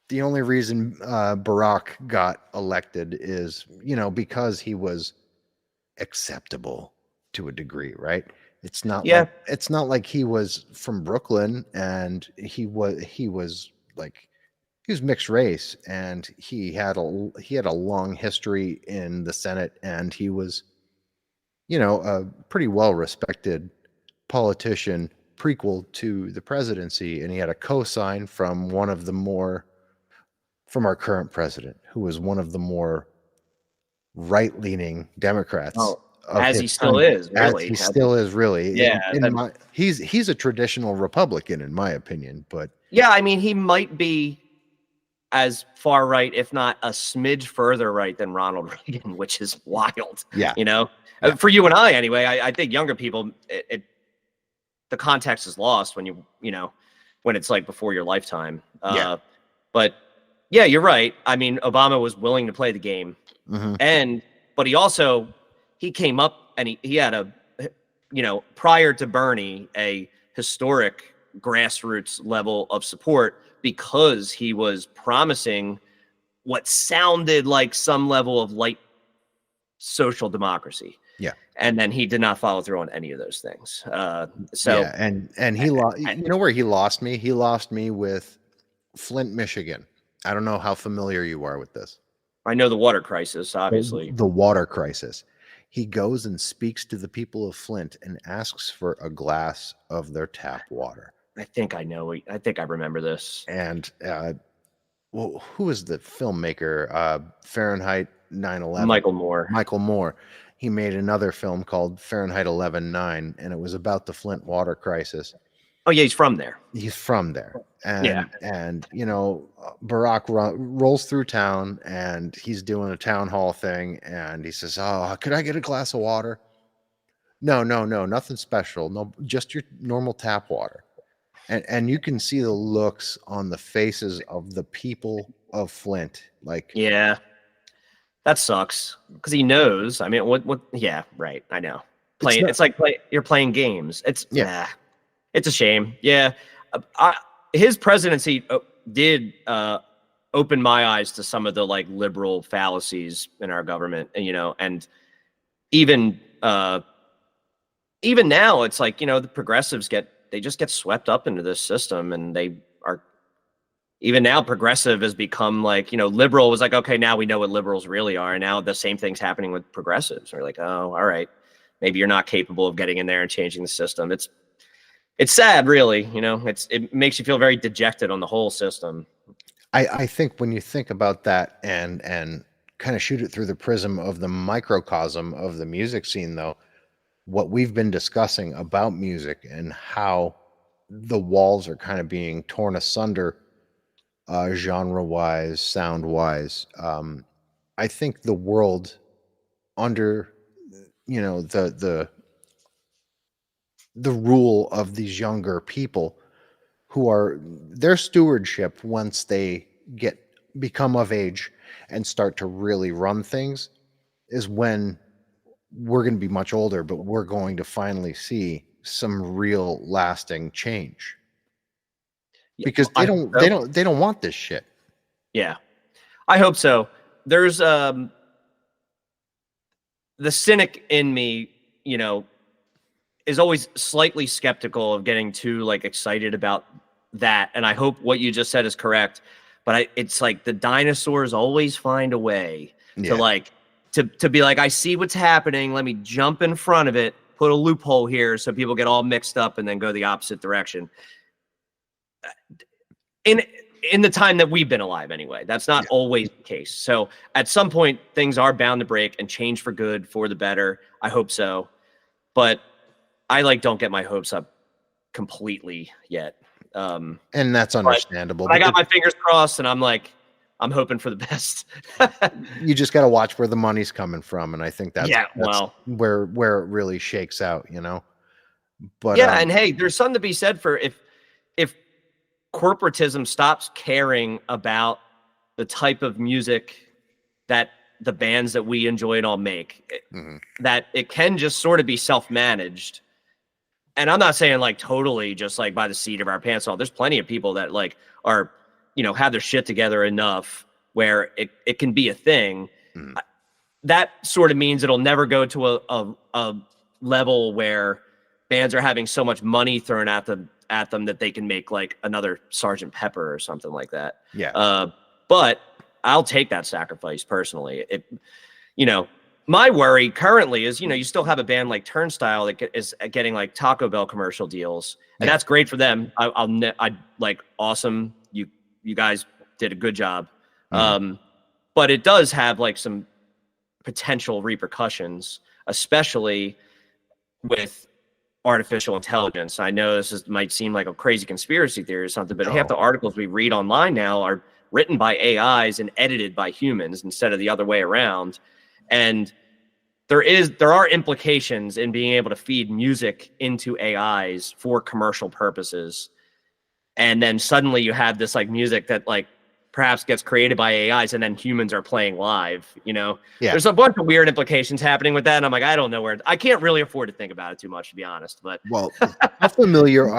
the only reason Barack got elected is, you know, because he was acceptable to a degree, right? It's not like he was from Brooklyn, and he was mixed race, and he had a long history in the Senate, and he was, you know, a pretty well respected politician prequel to the presidency, and he had a cosign from from our current president, who was one of the more right-leaning Democrats Oh, of as his he still time, is, as really. he still is, really. Yeah. He's a traditional Republican, in my opinion, but Yeah, I mean, he might be as far right, if not a smidge further right than Ronald Reagan, which is wild. yeah, You know, Yeah. For you and I, anyway. I think younger people, the context is lost when when it's like before your lifetime. Yeah. But yeah, you're right. I mean, Obama was willing to play the game, but he came up and he had prior to Bernie, a historic grassroots level of support because he was promising what sounded like some level of light social democracy. Yeah. And then he did not follow through on any of those things. And he lost. You know where he lost me? He lost me with Flint, Michigan. I don't know how familiar you are with this. I know the water crisis, obviously. The water crisis. He goes and speaks to the people of Flint and asks for a glass of their tap water. I think I know. I think I remember this. And who is the filmmaker? Fahrenheit 9/11. Michael Moore. He made another film called Fahrenheit 11/9, and it was about the Flint water crisis. Oh yeah, he's from there. He's from there. And Barack rolls through town, and he's doing a town hall thing, and he says, "Oh, could I get a glass of water?" No, nothing special. No, just your normal tap water. And you can see the looks on the faces of the people of Flint. Like, yeah, that sucks because he knows. I mean, what? Yeah, right. I know. You're playing games. It's a shame. Yeah, his presidency did open my eyes to some of the like liberal fallacies in our government, and even now it's like the progressives just get swept up into this system, and they are even now progressive has become like liberal was like, okay, now we know what liberals really are, and now the same thing's happening with progressives. We're like, oh, all right, maybe you're not capable of getting in there and changing the system. It's sad, really. It makes you feel very dejected on the whole system. I think when you think about that and kind of shoot it through the prism of the microcosm of the music scene, though, what we've been discussing about music and how the walls are kind of being torn asunder, genre-wise, sound-wise, I think the world under the rule of these younger people who are their stewardship once they become of age and start to really run things is when we're going to be much older, but we're going to finally see some real lasting change because they don't want this shit. Yeah, I hope so. There's the cynic in me, is always slightly skeptical of getting too like excited about that. And I hope what you just said is correct, but it's like the dinosaurs always find a way to be like, I see what's happening. Let me jump in front of it, put a loophole here so people get all mixed up and then go the opposite direction. In the time that we've been alive anyway, that's not always the case. So at some point things are bound to break and change for good, for the better. I hope so. But I don't get my hopes up completely yet. And that's understandable. But I got my fingers crossed and I'm hoping for the best. You just got to watch where the money's coming from. And I think that's where it really shakes out, But and hey, there's something to be said for if corporatism stops caring about the type of music that the bands that we enjoy and all make, that it can just sort of be self-managed. And I'm not saying totally just by the seat of our pants off. There's plenty of people that are, have their shit together enough where it can be a thing. That sort of means it'll never go to a level where bands are having so much money thrown at them that they can make another Sgt. Pepper or something like that. Yeah. But I'll take that sacrifice personally. my worry currently is, you still have a band like Turnstile that is getting like Taco Bell commercial deals, and that's great for them. I like awesome. You guys did a good job, but it does have like some potential repercussions, especially with artificial intelligence. I know might seem like a crazy conspiracy theory or something, but half the articles we read online now are written by AIs and edited by humans instead of the other way around. And there are implications in being able to feed music into AIs for commercial purposes. And then suddenly you have this like music that like perhaps gets created by AIs and then humans are playing live, There's a bunch of weird implications happening with that. And I'm like, I don't know I can't really afford to think about it too much, to be honest. But well, how familiar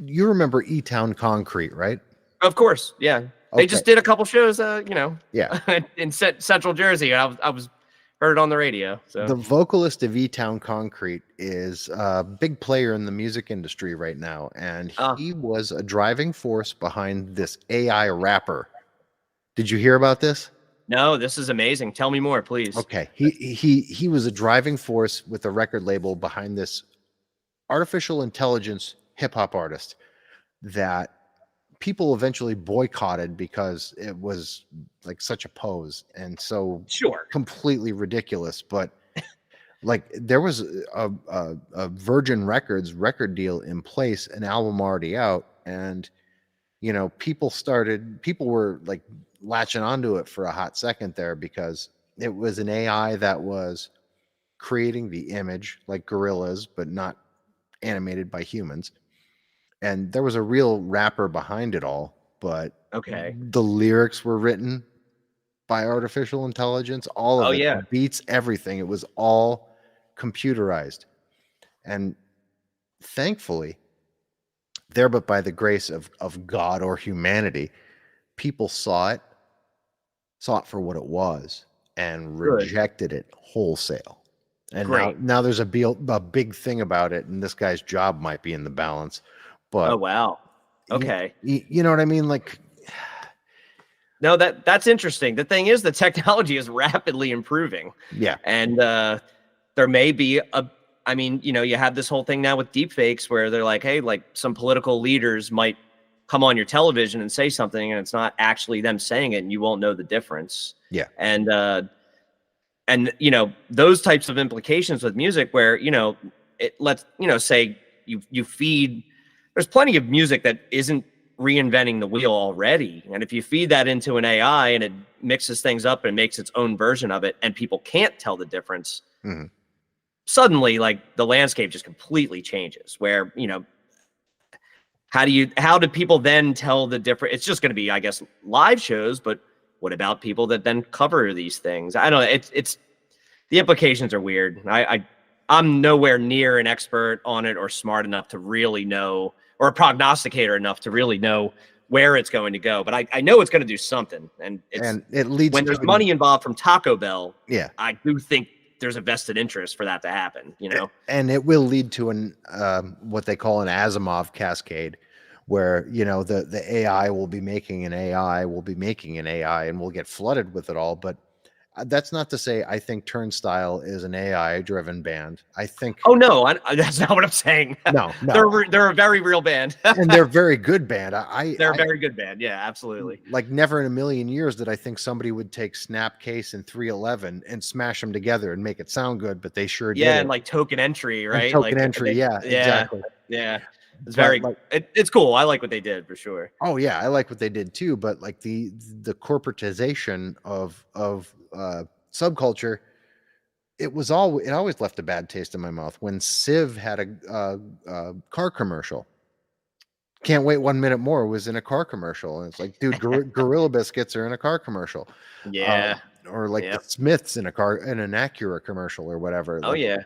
you remember E-Town Concrete, right? Of course. Yeah. They just did a couple shows, in Central Jersey. I was heard it on the radio. So the vocalist of E-Town Concrete is a big player in the music industry right now, and he was a driving force behind this AI rapper. Did you hear about this? No, this is amazing. Tell me more, please. Okay, he was a driving force with a record label behind this artificial intelligence hip hop artist that people eventually boycotted because it was like such a pose and so completely ridiculous. But like there was a Virgin Records record deal in place, an album already out, and people were like latching onto it for a hot second there because it was an AI that was creating the image like gorillas, but not animated by humans. And there was a real rapper behind it all, but the lyrics were written by artificial intelligence. All of it, beats, everything. It was all computerized. And thankfully, there but by the grace of God or humanity, people saw it for what it was and rejected it wholesale. And now there's a big thing about it, and this guy's job might be in the balance. But oh wow, okay, you know what I mean? Like, no, that's interesting. The thing is, the technology is rapidly improving. Yeah, and there may be you have this whole thing now with deepfakes where they're like, hey, like some political leaders might come on your television and say something, and it's not actually them saying it, and you won't know the difference. Yeah, and those types of implications with music, where say you feed. There's plenty of music that isn't reinventing the wheel already. And if you feed that into an AI and it mixes things up and makes its own version of it, and people can't tell the difference, suddenly like the landscape just completely changes where, how do people then tell the difference? It's just going to be, I guess, live shows, but what about people that then cover these things? I don't know. It's the implications are weird. I'm nowhere near an expert on it or smart enough to really know, or a prognosticator enough to really know where it's going to go. But I know it's going to do something. And it leads when there's money involved from Taco Bell. Yeah, I do think there's a vested interest for that to happen, And it will lead to what they call an Asimov cascade, where, the AI will be making an AI, and we'll get flooded with it all. But that's not to say I think Turnstile is an AI-driven band. I think. Oh no, that's not what I'm saying. No. They're a very real band, and they're a very good band. They're a very good band. Yeah, absolutely. Like never in a million years did I think somebody would take Snapcase and 311 and smash them together and make it sound good, but they sure did. Yeah, and like Token Entry, right? Token Entry, exactly. Yeah. It's very it's cool. I like what they did for sure. Oh yeah, I like what they did too. But like the corporatization of subculture, it always left a bad taste in my mouth. When Civ had a car commercial, Can't Wait 1 Minute More was in a car commercial, and it's like, dude, Gorilla Biscuits are in a car commercial. Yeah. Or like the Smiths in an Acura commercial or whatever. Oh yeah.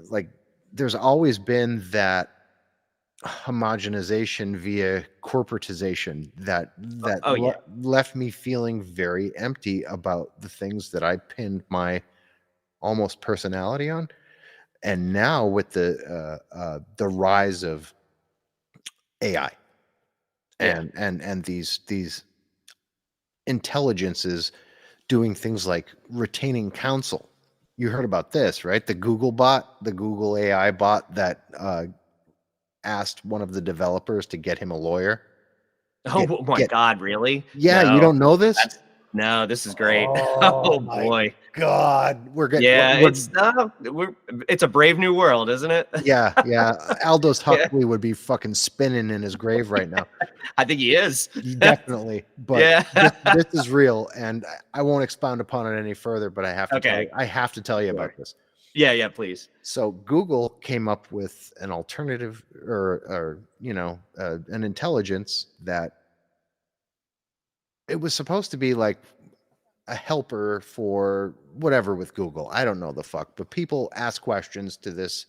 Like there's always been that homogenization via corporatization that left me feeling very empty about the things that I pinned my almost personality on. And now with the rise of AI and these intelligences doing things like retaining counsel, you heard about this, right? The Google AI bot that asked one of the developers to get him a lawyer. Oh my God, really? Yeah, you No, don't know this? no, this is great. Oh Oh my boy. God, we're getting Yeah, it's a brave new world, isn't it? yeah. Aldous Yeah. Huxley would be fucking spinning in his grave right now. I think he is. Definitely, but Yeah. this is real, and I won't expound upon it any further. But I have to tell Okay. you, about this. Yeah, please. So Google came up with an alternative, or an intelligence that it was supposed to be like a helper for whatever with Google. I don't know the fuck, but people ask questions to this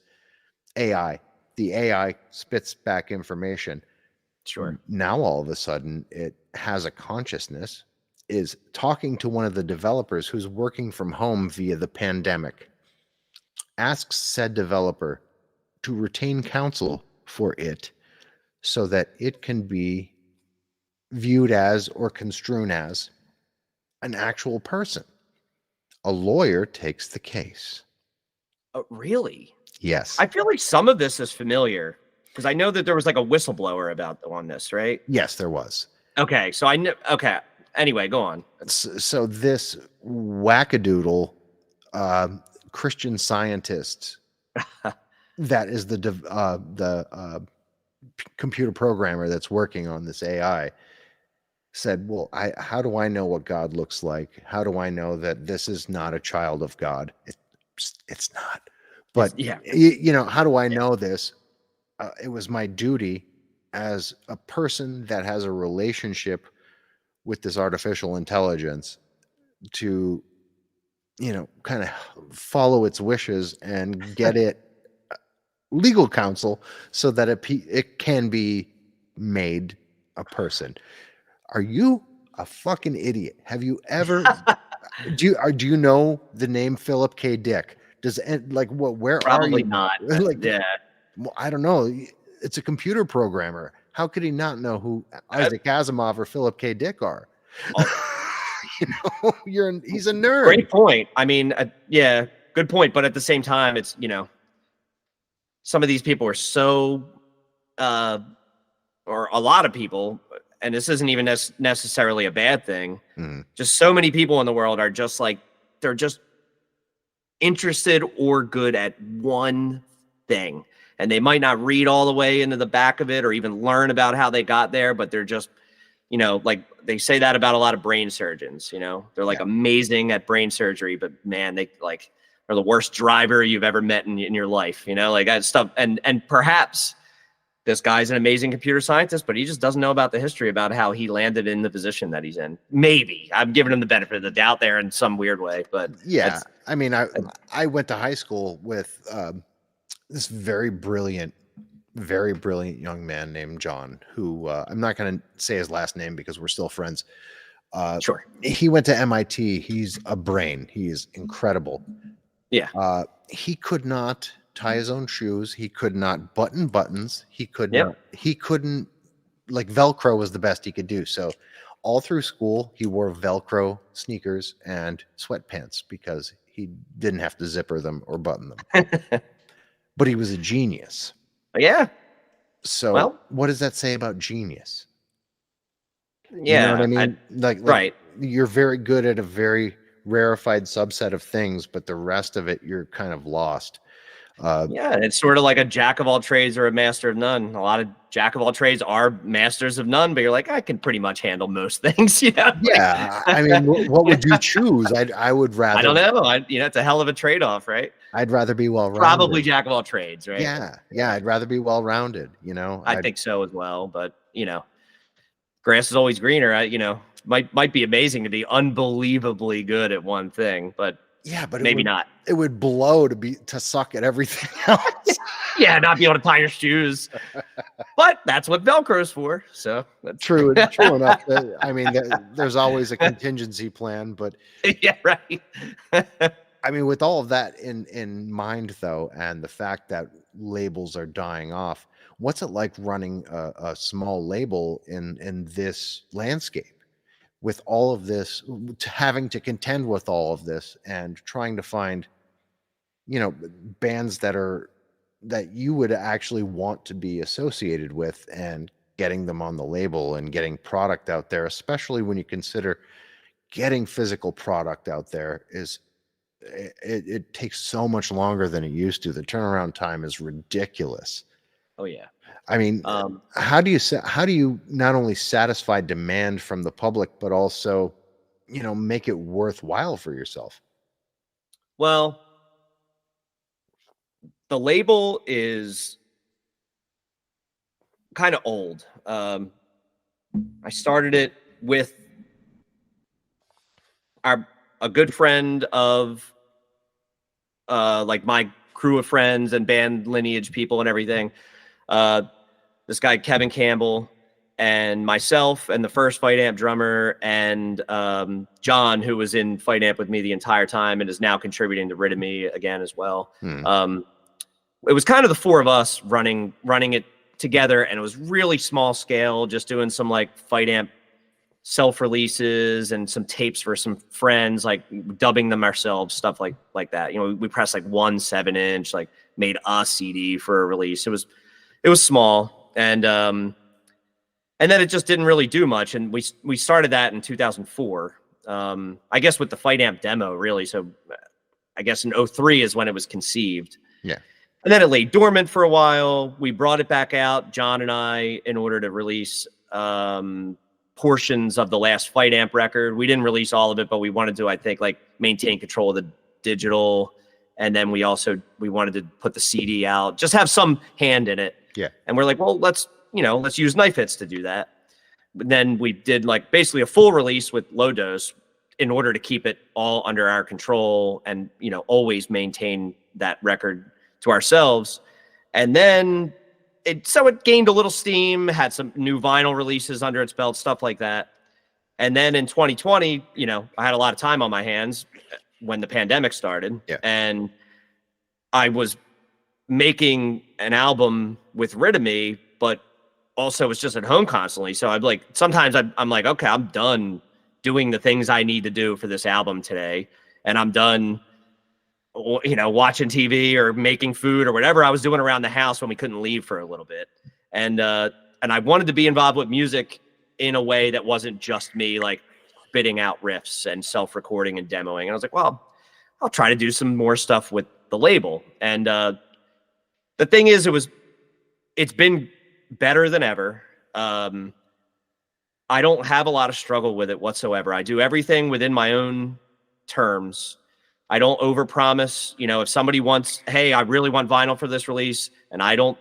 AI. The AI spits back information. Sure. Now all of a sudden it has a consciousness, is talking to one of the developers who's working from home via the pandemic. Asks said developer to retain counsel for it so that it can be viewed as or construed as an actual person. A lawyer takes the case. Really? Yes. I feel like some of this is familiar because I know that there was like a whistleblower on this, right? Yes, there was. Okay, so I know. Okay, anyway, go on. So this wackadoodle Christian scientist that is the computer programmer that's working on this AI said, well, how do I know what God looks like? How do I know that this is not a child of God? It's not. But how do I know this? It was my duty as a person that has a relationship with this artificial intelligence to, kind of follow its wishes and get it legal counsel so that it can be made a person. Are you a fucking idiot? Have you ever do you know the name Philip K. Dick? Where Probably are you? not. Yeah. Well, I don't know. It's a computer programmer. How could he not know who Isaac Asimov or Philip K. Dick are? He's a nerd. Great point. I mean, yeah, good point. But at the same time, it's, some of these people are so, or a lot of people, and this isn't even necessarily a bad thing. Just so many people in the world are just like, they're just interested or good at one thing. And they might not read all the way into the back of it or even learn about how they got there, but they're just, like they say that about a lot of brain surgeons, they're like amazing at brain surgery, but man, they like are the worst driver you've ever met in your life, like that stuff. And perhaps this guy's an amazing computer scientist, but he just doesn't know about the history about how he landed in the position that he's in. Maybe I'm giving him the benefit of the doubt there in some weird way, but yeah, I mean, I went to high school with this very brilliant young man named Jhon, who I'm not going to say his last name because we're still friends. Sure. He went to MIT. He's a brain. He is incredible. Yeah. He could not tie his own shoes. He could not button buttons. He couldn't, like Velcro was the best he could do. So all through school, he wore Velcro sneakers and sweatpants because he didn't have to zipper them or button them. But he was a genius. Yeah. So what does that say about genius? Yeah. You know what I mean? Like right. You're very good at a very rarefied subset of things, but the rest of it, you're kind of lost. Yeah, it's sort of like a jack of all trades or a master of none. A lot of jack of all trades are masters of none, but you're like, I can pretty much handle most things, Yeah, I mean, what would you choose? I would rather. I don't know. It's a hell of a trade-off, right? I'd rather be well-rounded. Probably jack of all trades, right? Yeah, I'd rather be well-rounded. I think so as well, but grass is always greener. Might be amazing to be unbelievably good at one thing, but maybe not. It would blow to suck at everything else. Yeah, not be able to tie your shoes. But that's what Velcro's for. So that's true enough. I mean, there's always a contingency plan, but yeah, right. I mean, with all of that in mind, though, and the fact that labels are dying off, what's it like running a small label in this landscape? With all of this, having to contend with all of this and trying to find bands that you would actually want to be associated with, and getting them on the label and getting product out there, especially when you consider getting physical product out there it takes so much longer than it used to. The turnaround time is ridiculous. Oh yeah. I mean, how do you not only satisfy demand from the public, but also, make it worthwhile for yourself? Well, the label is kind of old. I started it with a good friend of like my crew of friends and band lineage people and everything. This guy Kevin Campbell and myself and the first Fight Amp drummer and Jhon, who was in Fight Amp with me the entire time and is now contributing to Rid of Me again as well. It was kind of the four of us running it together, and it was really small scale, just doing some like Fight Amp self-releases and some tapes for some friends, like dubbing them ourselves, stuff like that. We pressed like 1 7-inch, like made a CD for a release. It was small, and then it just didn't really do much. And we started that in 2004, I guess, with the Fight Amp demo, really. So I guess in 2003 is when it was conceived. Yeah. And then it lay dormant for a while. We brought it back out, Jhon and I, in order to release portions of the last Fight Amp record. We didn't release all of it, but we wanted to, I think, like maintain control of the digital. And then we wanted to put the CD out, just have some hand in it. Yeah. And we're like, well, let's use Knife Hits to do that. But then we did like basically a full release with Low Dose in order to keep it all under our control and, always maintain that record to ourselves. And then it gained a little steam, had some new vinyl releases under its belt, stuff like that. And then in 2020, I had a lot of time on my hands when the pandemic started. Yeah. And I was making an with Rid of Me, but also was just at home constantly. So sometimes I'm like, okay, I'm done doing the things I need to do for this album today. And I'm done, watching TV or making food or whatever I was doing around the house when we couldn't leave for a little bit. And I wanted to be involved with music in a way that wasn't just me, like spitting out riffs and self-recording and demoing. And I was like, well, I'll try to do some more stuff with the label. And the thing is, it's been better than ever. I don't have a lot of struggle with it whatsoever. I do everything within my own terms. I don't overpromise. If somebody wants, hey, I really want vinyl for this release, and I'm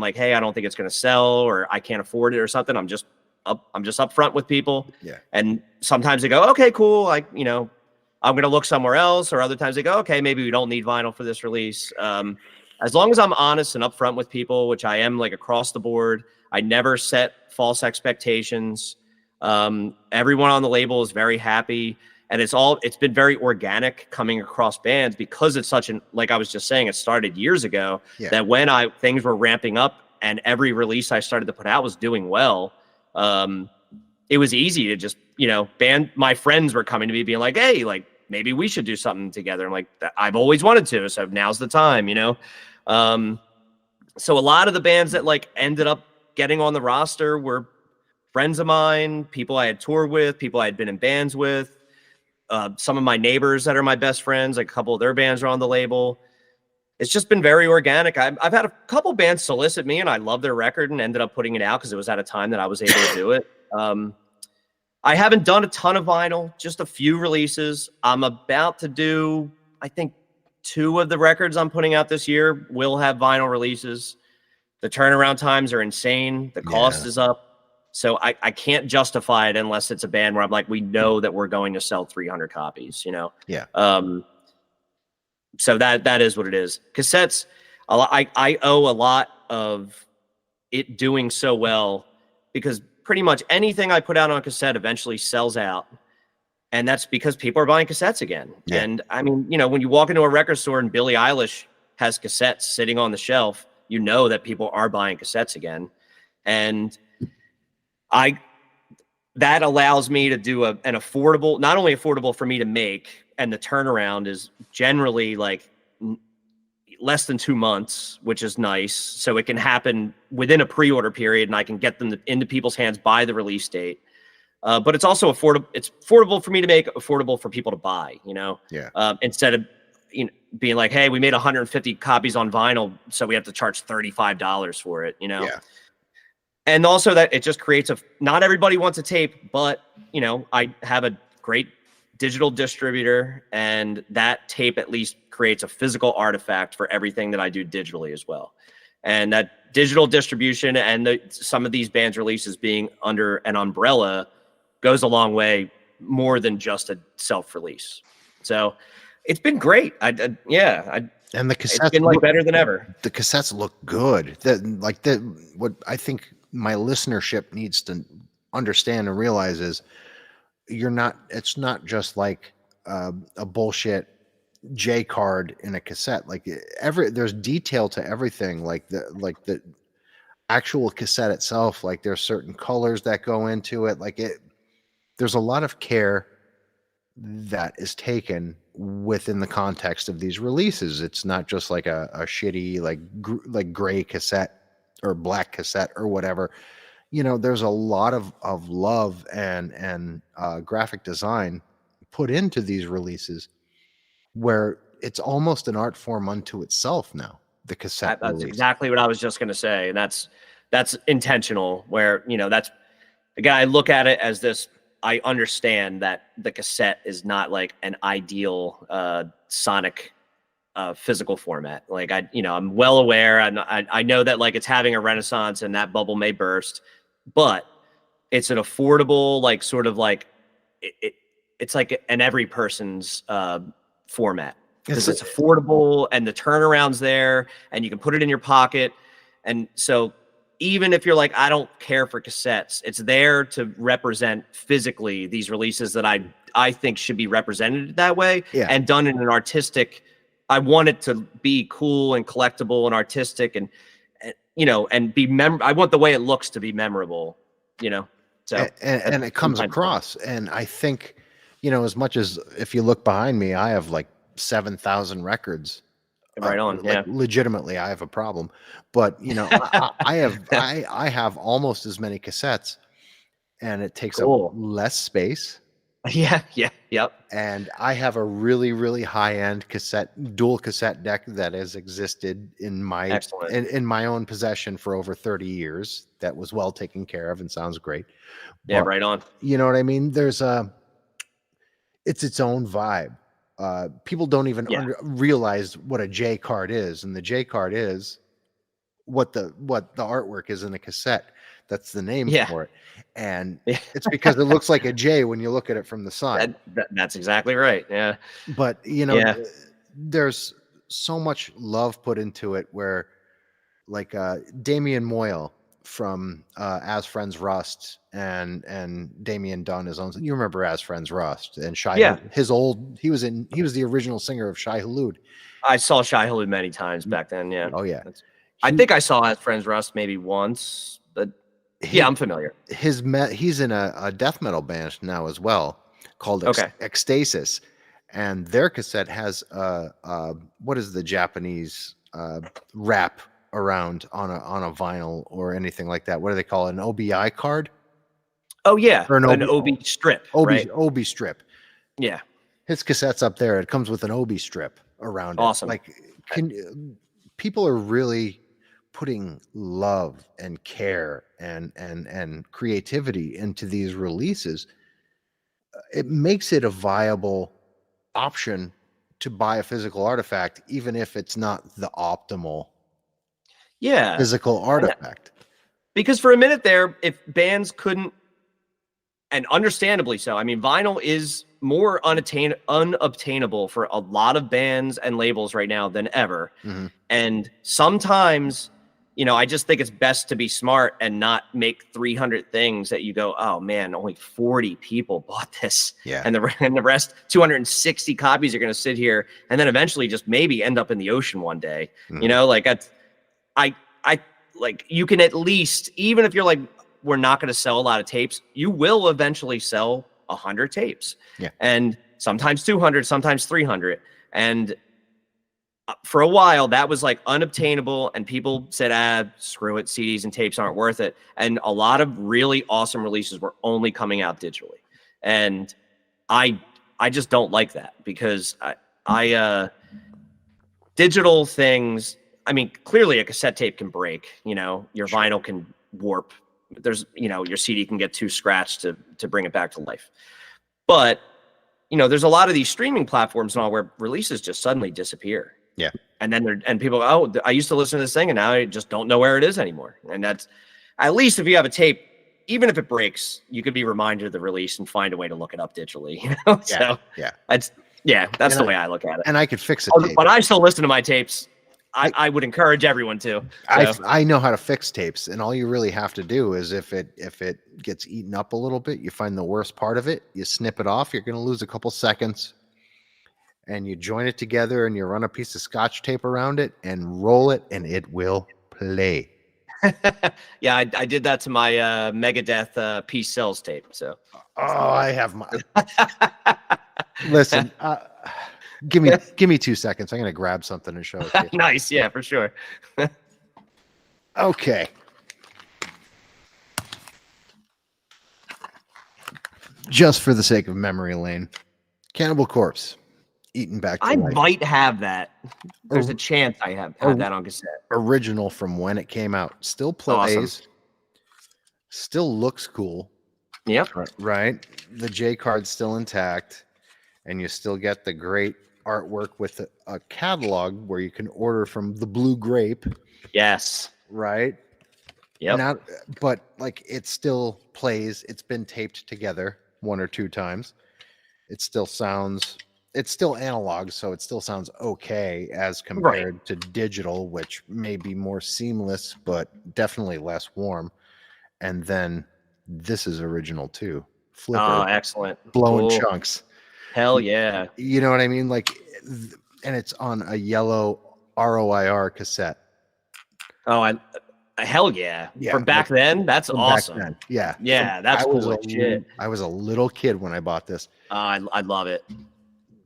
like, hey, I don't think it's going to sell, or I can't afford it or something. I'm just upfront with people. Yeah. And sometimes they go, okay, cool. I'm going to look somewhere else. Or other times they go, okay, maybe we don't need vinyl for this release. As long as I'm honest and upfront with people, which I am, like, across the board, I never set false expectations. Everyone on the label is very happy. And it's been very organic coming across bands, because it's like I was just saying, it started years ago. Yeah. That when things were ramping up and every release I started to put out was doing well, it was easy to just, my friends were coming to me being like, hey, like, maybe we should do something together. I'm like, I've always wanted to, so now's the time, So a lot of the bands that like ended up getting on the roster were friends of mine, people I had toured with, people I had been in bands with. Some of my neighbors that are my best friends, like a couple of their bands are on the label. It's just been very organic. I've had a couple bands solicit me, and I love their record and ended up putting it out because it was at a time that I was able to do it. I haven't done a ton of vinyl, just a few releases. I'm about to do, I think, 2 of the records I'm putting out this year will have vinyl releases. The turnaround times are insane. The cost is up. So I can't justify it unless it's a band where I'm like, we know that we're going to sell 300 copies, Yeah. So that is what it is. Cassettes, I owe a lot of it doing so well, because pretty much anything I put out on cassette eventually sells out. And that's because people are buying cassettes again. Yeah. And I mean, when you walk into a record store and Billie Eilish has cassettes sitting on the shelf, that people are buying cassettes again. And that allows me to do an affordable, not only affordable for me to make, and the turnaround is generally like less than 2 months, which is nice. So it can happen within a pre-order period, and I can get them into people's hands by the release date. But it's also affordable. It's affordable for me to make, affordable for people to buy, Yeah. Instead of being like, hey, we made 150 copies on vinyl, so we have to charge $35 for it, Yeah. And also that it just creates not everybody wants a tape, but I have a great digital distributor, and that tape at least creates a physical artifact for everything that I do digitally as well. And that digital distribution and some of these bands' releases being under an umbrella goes a long way, more than just a self-release. So it's been great. And the cassettes, it's been better than ever. The cassettes look good. What I think my listenership needs to understand and realize is it's not just like a bullshit J card in a cassette. Like there's detail to everything. Like the actual cassette itself. Like there's certain colors that go into it. There's a lot of care that is taken within the context of these releases. It's not just like a shitty like gray cassette or black cassette or whatever. There's a lot of love and graphic design put into these releases, where it's almost an art form unto itself now. The cassette. That's release. Exactly what I was just going to say, and that's intentional. Where that's again, I look at it as this. I understand that the cassette is not like an ideal sonic physical format. Like I'm well aware, and I know that like it's having a renaissance and that bubble may burst, but it's an affordable, like sort of like it's like an every person's format, because it's affordable and the turnaround's there and you can put it in your pocket. And so even if you're like, I don't care for cassettes, it's there to represent physically these releases that I think should be represented that way. Yeah. And done in an artistic. I want it to be cool and collectible and artistic and be I want the way it looks to be memorable, So and it comes across. And I think, as much as if you look behind me, I have like 7,000 records. Right on. Yeah. Legitimately, I have a problem, but I have almost as many cassettes, and it takes up less space. Yeah. Yep. And I have a really, really high-end dual cassette deck that has existed in my own possession for over 30 years. That was well taken care of and sounds great. Yeah, but, right on. You know what I mean? It's its own vibe. People don't even realize what a J card is, and the J card is what the artwork is in a cassette. That's the name for it, and it's because it looks like a J when you look at it from the side. That's exactly right. Yeah, but there's so much love put into it. Where like Damien Moyle from As Friends Rust and Damien Dunn his own. You remember As Friends Rust and Shai? Yeah. He was the original singer of Shai Hulud. I saw Shai Hulud many times back then. Yeah. Oh yeah. I think I saw As Friends Rust maybe once, but I'm familiar. He's in a death metal band now as well called Ecstasis, and their cassette has what is the Japanese wrap around on a vinyl or anything like that? What do they call it? An OBI card? Oh yeah, or an OB strip. Right? OB strip. Yeah, his cassette's up there. It comes with an OB strip around it. Awesome. Like, people are really putting love and care and creativity into these releases. It makes it a viable option to buy a physical artifact, even if it's not the optimal physical artifact. Because for a minute there, if bands couldn't, and understandably so, I mean, vinyl is more unobtainable for a lot of bands and labels right now than ever. Mm-hmm. And sometimes, I just think it's best to be smart and not make 300 things that you go, oh man, only 40 people bought this. Yeah. And the rest, 260 copies are going to sit here and then eventually just maybe end up in the ocean one day. Mm-hmm. I like, you can at least, even if you're like, we're not going to sell a lot of tapes, you will eventually sell 100 tapes. Yeah. And sometimes 200, sometimes 300. And for a while that was like unobtainable, and people said, screw it, CDs and tapes aren't worth it. And a lot of really awesome releases were only coming out digitally. And I just don't like that, because I digital things, I mean, clearly a cassette tape can break, your vinyl can warp. There's, your CD can get too scratched to bring it back to life. But, there's a lot of these streaming platforms and all where releases just suddenly disappear. Yeah. And then people go, I used to listen to this thing and now I just don't know where it is anymore. And that's, at least if you have a tape, even if it breaks, you could be reminded of the release and find a way to look it up digitally. Yeah. So yeah. That's the way I look at it. And I could fix it. But I still listen to my tapes. I would encourage everyone to. So. I know how to fix tapes, and all you really have to do is if it gets eaten up a little bit, you find the worst part of it, you snip it off. You're going to lose a couple seconds, and you join it together, and you run a piece of Scotch tape around it and roll it, and it will play. Yeah, I did that to my Megadeth Peace Cells tape. So. Oh, I have my. Listen. Give me 2 seconds. I'm going to grab something and show it to you. Nice. Yeah, for sure. Okay. Just for the sake of memory lane, Cannibal Corpse, Eaten Back to I Life. might have that. There's a chance I have that on cassette. Original from when it came out. Still plays. Awesome. Still looks cool. Yep. Right? The J card's still intact. And you still get the great artwork with a catalog where you can order from the Blue Grape. Yes. Right? Yep. But like it still plays. It's been taped together 1 or 2 times. It's still analog, so it still sounds okay as compared to digital, which may be more seamless, but definitely less warm. And then this is original too. Flipper. Oh, excellent. Blowing chunks. Hell yeah. You know what I mean? Like, and it's on a yellow ROIR cassette. Oh, hell yeah. Yeah. From back then, that's awesome. Then. Yeah. Yeah, that's cool as shit. I was a little kid when I bought this. I love it.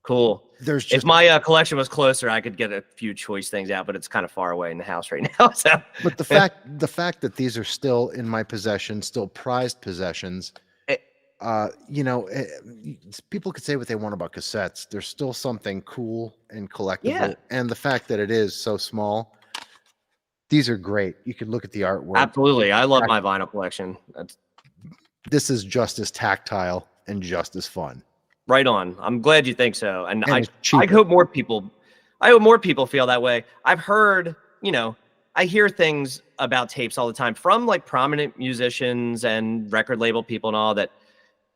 Cool. If my collection was closer, I could get a few choice things out, but it's kind of far away in the house right now. So. But the fact that these are still in my possession, still prized possessions, people could say what they want about cassettes. There's still something cool and collectible. Yeah. And the fact that it is so small, these are great. You can look at the artwork. Absolutely. I love my vinyl collection. This is just as tactile and just as fun. Right on. I'm glad you think so. And I cheaper. hope more people feel that way. I've heard, I hear things about tapes all the time from like prominent musicians and record label people and all that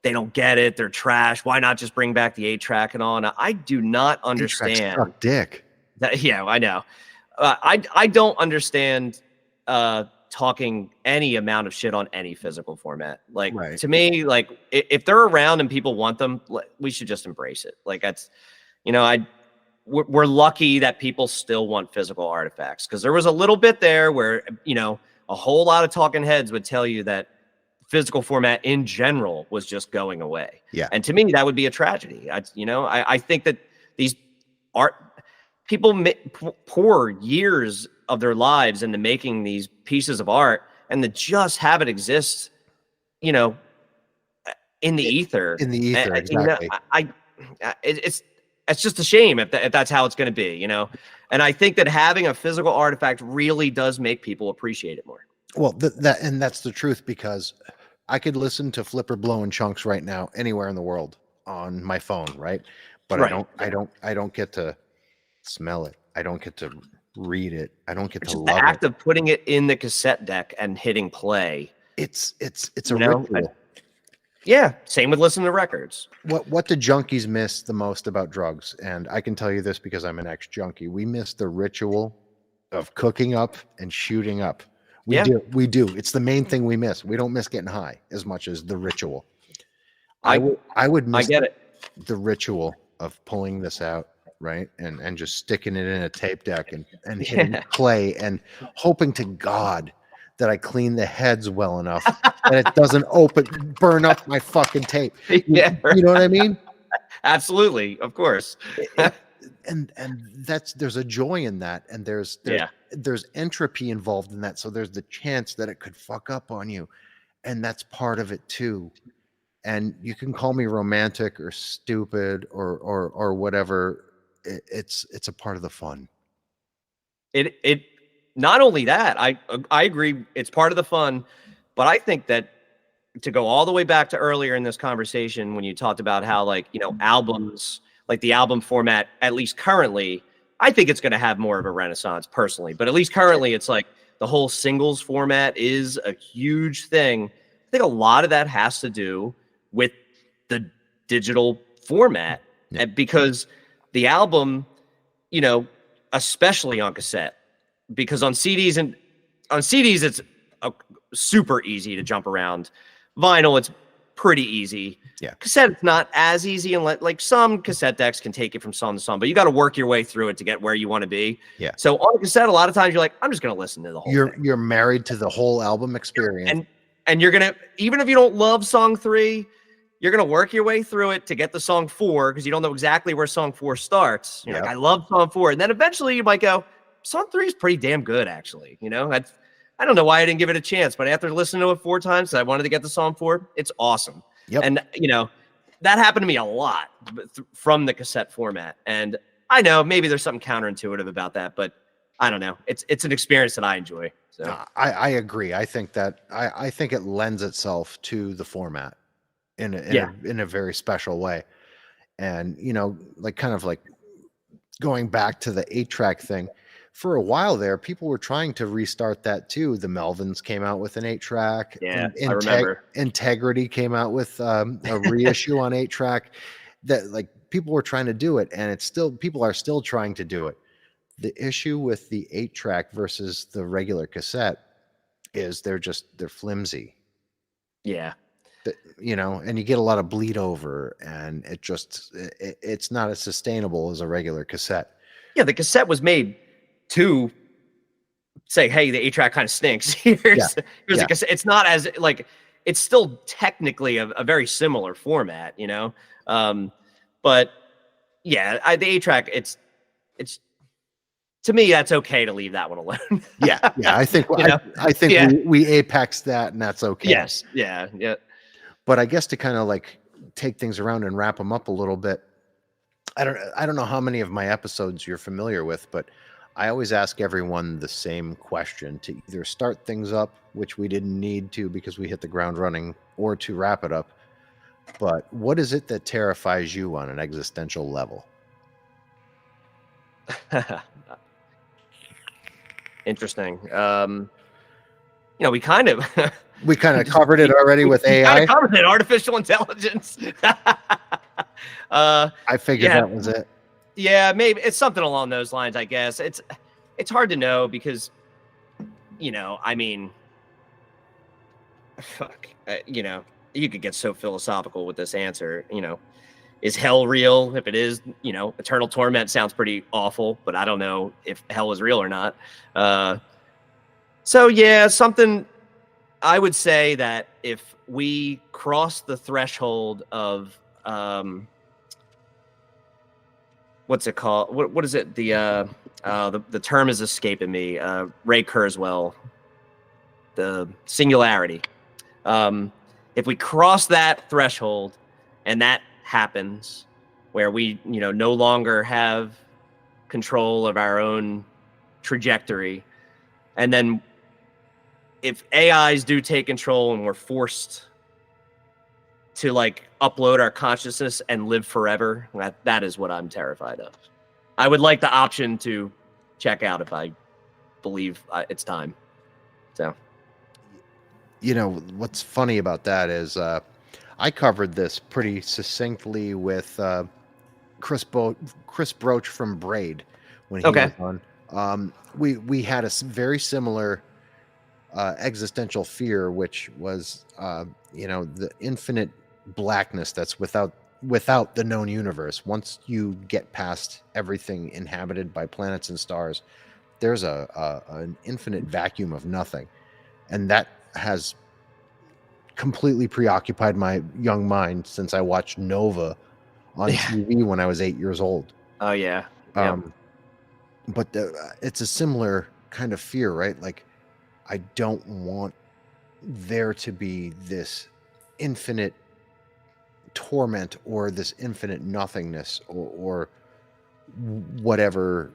they don't get it. They're trash. Why not just bring back the 8-track and all? And I do not understand. Suck dick. Yeah, I know. I don't understand talking any amount of shit on any physical format. Like to me, like if they're around and people want them, we should just embrace it. Like that's, we're lucky that people still want physical artifacts, because there was a little bit there where, a whole lot of talking heads would tell you that physical format in general was just going away. Yeah. And to me, that would be a tragedy. I think that these people pour years of their lives into making these pieces of art, and to just have it exist, in the ether. In the ether, exactly. It's just a shame if that's how it's going to be, And I think that having a physical artifact really does make people appreciate it more. Well, that's the truth, because I could listen to Flipper Blowing Chunks right now anywhere in the world on my phone, right? But I don't get to smell it. I don't get to read it. I don't get to love it. The act of putting it in the cassette deck and hitting play. It's a ritual. Yeah, same with listening to records. What do junkies miss the most about drugs? And I can tell you this because I'm an ex-junkie. We miss the ritual of cooking up and shooting up. We do. It's the main thing we miss. We don't miss getting high as much as the ritual. I would miss the ritual of pulling this out, right? And just sticking it in a tape deck and hitting play and hoping to God that I clean the heads well enough that it doesn't burn up my fucking tape. You know what I mean? Absolutely. Of course. and there's a joy in that, and there's entropy involved in that, so there's the chance that it could fuck up on you, and that's part of it too. And you can call me romantic or stupid or whatever. It's a part of the fun. It not only that, I agree, it's part of the fun, but I think that, to go all the way back to earlier in this conversation when you talked about how, like, you know, albums, like the album format, at least currently, I think it's going to have more of a renaissance personally, but at least currently it's like the whole singles format is a huge thing. I think a lot of that has to do with the digital format, because the album, you know, especially on cassette, because on CDs it's super easy to jump around. Vinyl, it's pretty easy. Yeah. Cassette, it's not as easy, and like some cassette decks can take it from song to song, but you got to work your way through it to get where you want to be. Yeah. So on cassette, a lot of times you're like, I'm just going to listen to the whole thing. You're married to the whole album experience. And you're going to, even if you don't love song 3, you're going to work your way through it to get to song 4, because you don't know exactly where song 4 starts. You're like, I love song 4. And then eventually you might go, song 3 is pretty damn good, actually. You know, I don't know why I didn't give it a chance, but after listening to it 4 times, I wanted to get to song 4. It's awesome. Yep. And, you know, that happened to me a lot from the cassette format. And I know maybe there's something counterintuitive about that, but I don't know. It's an experience that I enjoy. So I agree. I think that I think it lends itself to the format in a very special way. And, you know, like kind of like going back to the 8-track thing, for a while there, people were trying to restart that too. The Melvins came out with an 8-track. Yeah, I remember. Integrity came out with a reissue on 8-track. That, like, people were trying to do it, and people are still trying to do it. The issue with the 8-track versus the regular cassette is they're flimsy. Yeah. You know, and you get a lot of bleed over, and it's not as sustainable as a regular cassette. Yeah, the cassette was made to say, hey, the 8-track kind of stinks. Here's a cassette. It's not as, like, it's still technically a very similar format, you know? But yeah, the 8-track, it's to me, that's okay to leave that one alone. yeah. I think I think we apex that, and that's okay. Yes. Yeah. But I guess to kind of like take things around and wrap them up a little bit, I don't know how many of my episodes you're familiar with, but I always ask everyone the same question to either start things up, which we didn't need to because we hit the ground running, or to wrap it up. But what is it that terrifies you on an existential level? Interesting. You know, we kind of covered it already with AI. Kind of covered it, artificial intelligence. I figured that was it. Yeah, maybe it's something along those lines, I guess. It's hard to know because, you know, I mean, you know, you could get so philosophical with this answer. You know, is hell real? If it is, you know, eternal torment sounds pretty awful, but I don't know if hell is real or not. So yeah, something I would say that if we cross the threshold of what's it called? What is it? The term is escaping me. Ray Kurzweil, the singularity. If we cross that threshold and that happens, where we, you know, no longer have control of our own trajectory, and then if AIs do take control and we're forced to like upload our consciousness and live forever, that is what I'm terrified of. I would like the option to check out if I believe it's time. So, you know, what's funny about that is I covered this pretty succinctly with Chris Broach from Braid when he was on. We had a very similar existential fear, which was you know, the infinite blackness that's without the known universe. Once you get past everything inhabited by planets and stars, there's an infinite vacuum of nothing, and that has completely preoccupied my young mind since I watched Nova on TV when I was 8 years old. Oh yeah. Yep. But it's a similar kind of fear, right? Like, I don't want there to be this infinite torment or this infinite nothingness or whatever,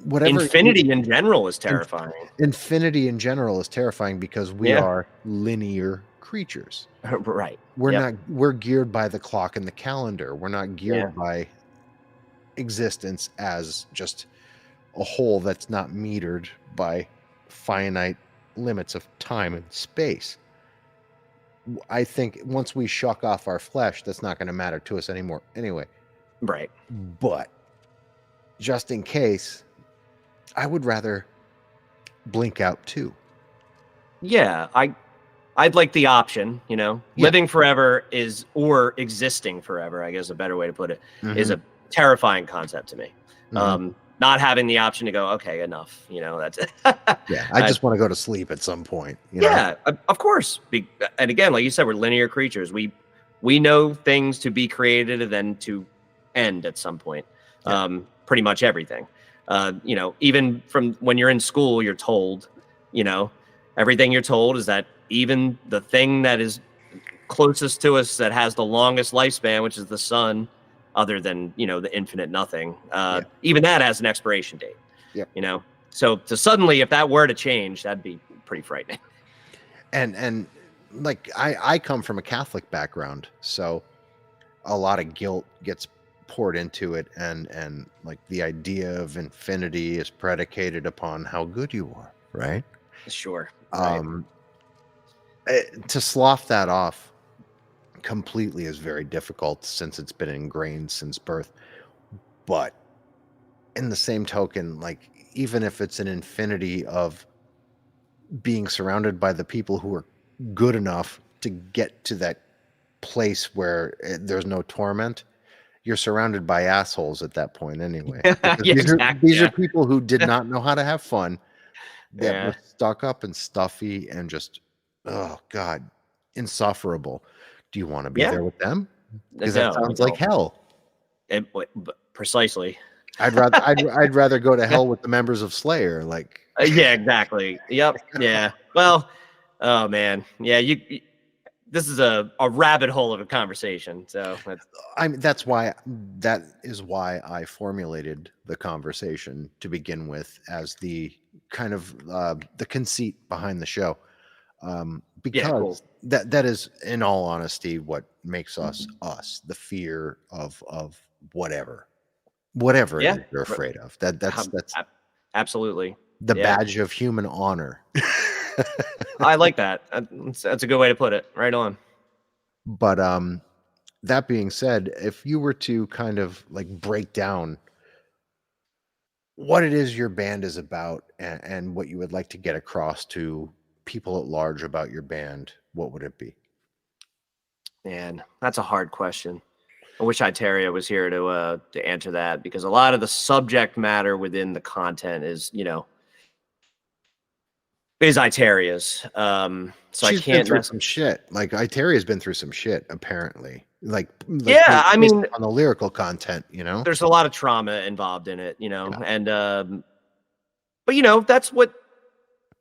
whatever. Infinity in general is in- terrifying. Infinity in general is terrifying because we Yeah. are linear creatures. Right. We're Yep. not, we're geared by the clock and the calendar. We're not geared Yeah. by existence as just a whole that's not metered by finite limits of time and space. I think once we shuck off our flesh, that's not going to matter to us anymore anyway. Right. But just in case, I would rather blink out too. Yeah. I'd like the option, Yeah. living forever or existing forever, I guess a better way to put it, is a terrifying concept to me. Not having the option to go, okay, enough, that's it. Yeah, I just want to go to sleep at some point. Yeah, of course. And again, like you said, we're linear creatures. We know things to be created and then to end at some point. Yeah. Pretty much everything. Even from when you're in school, you're told, everything you're told is that even the thing that is closest to us that has the longest lifespan, which is the sun, other than, the infinite nothing, even that has an expiration date. Yeah. So to suddenly, if that were to change, that'd be pretty frightening. And like I come from a Catholic background, so a lot of guilt gets poured into it, and like the idea of infinity is predicated upon how good you are, right? Sure. Right. To slough that off completely is very difficult since it's been ingrained since birth. But in the same token, like, even if it's an infinity of being surrounded by the people who are good enough to get to that place where there's no torment, you're surrounded by assholes at that point anyway. These are people who did not know how to have fun, that were stuck up and stuffy and just, oh God, insufferable. Do you want to be there with them? Because that sounds like hell. Precisely. I'd rather go to hell with the members of Slayer. Like, yeah, exactly. Yep. Yeah. Well, oh man. Yeah. This is a rabbit hole of a conversation. So that is why I formulated the conversation to begin with as the kind of the conceit behind the show. Because that is, in all honesty, what makes us us. The fear of whatever it is you're afraid of. That's absolutely the badge of human honor. I like that. That's a good way to put it. Right on. But that being said, if you were to kind of like break down what it is your band is about and what you would like to get across to people at large about your band, what would it be? Man, that's a hard question. I wish Iteria was here to answer that, because a lot of the subject matter within the content is Iteria's. So She's I can't been through some shit. Like, Iteria's been through some shit, apparently. Like yeah, I mean, on the lyrical content, there's a lot of trauma involved in it, and but that's what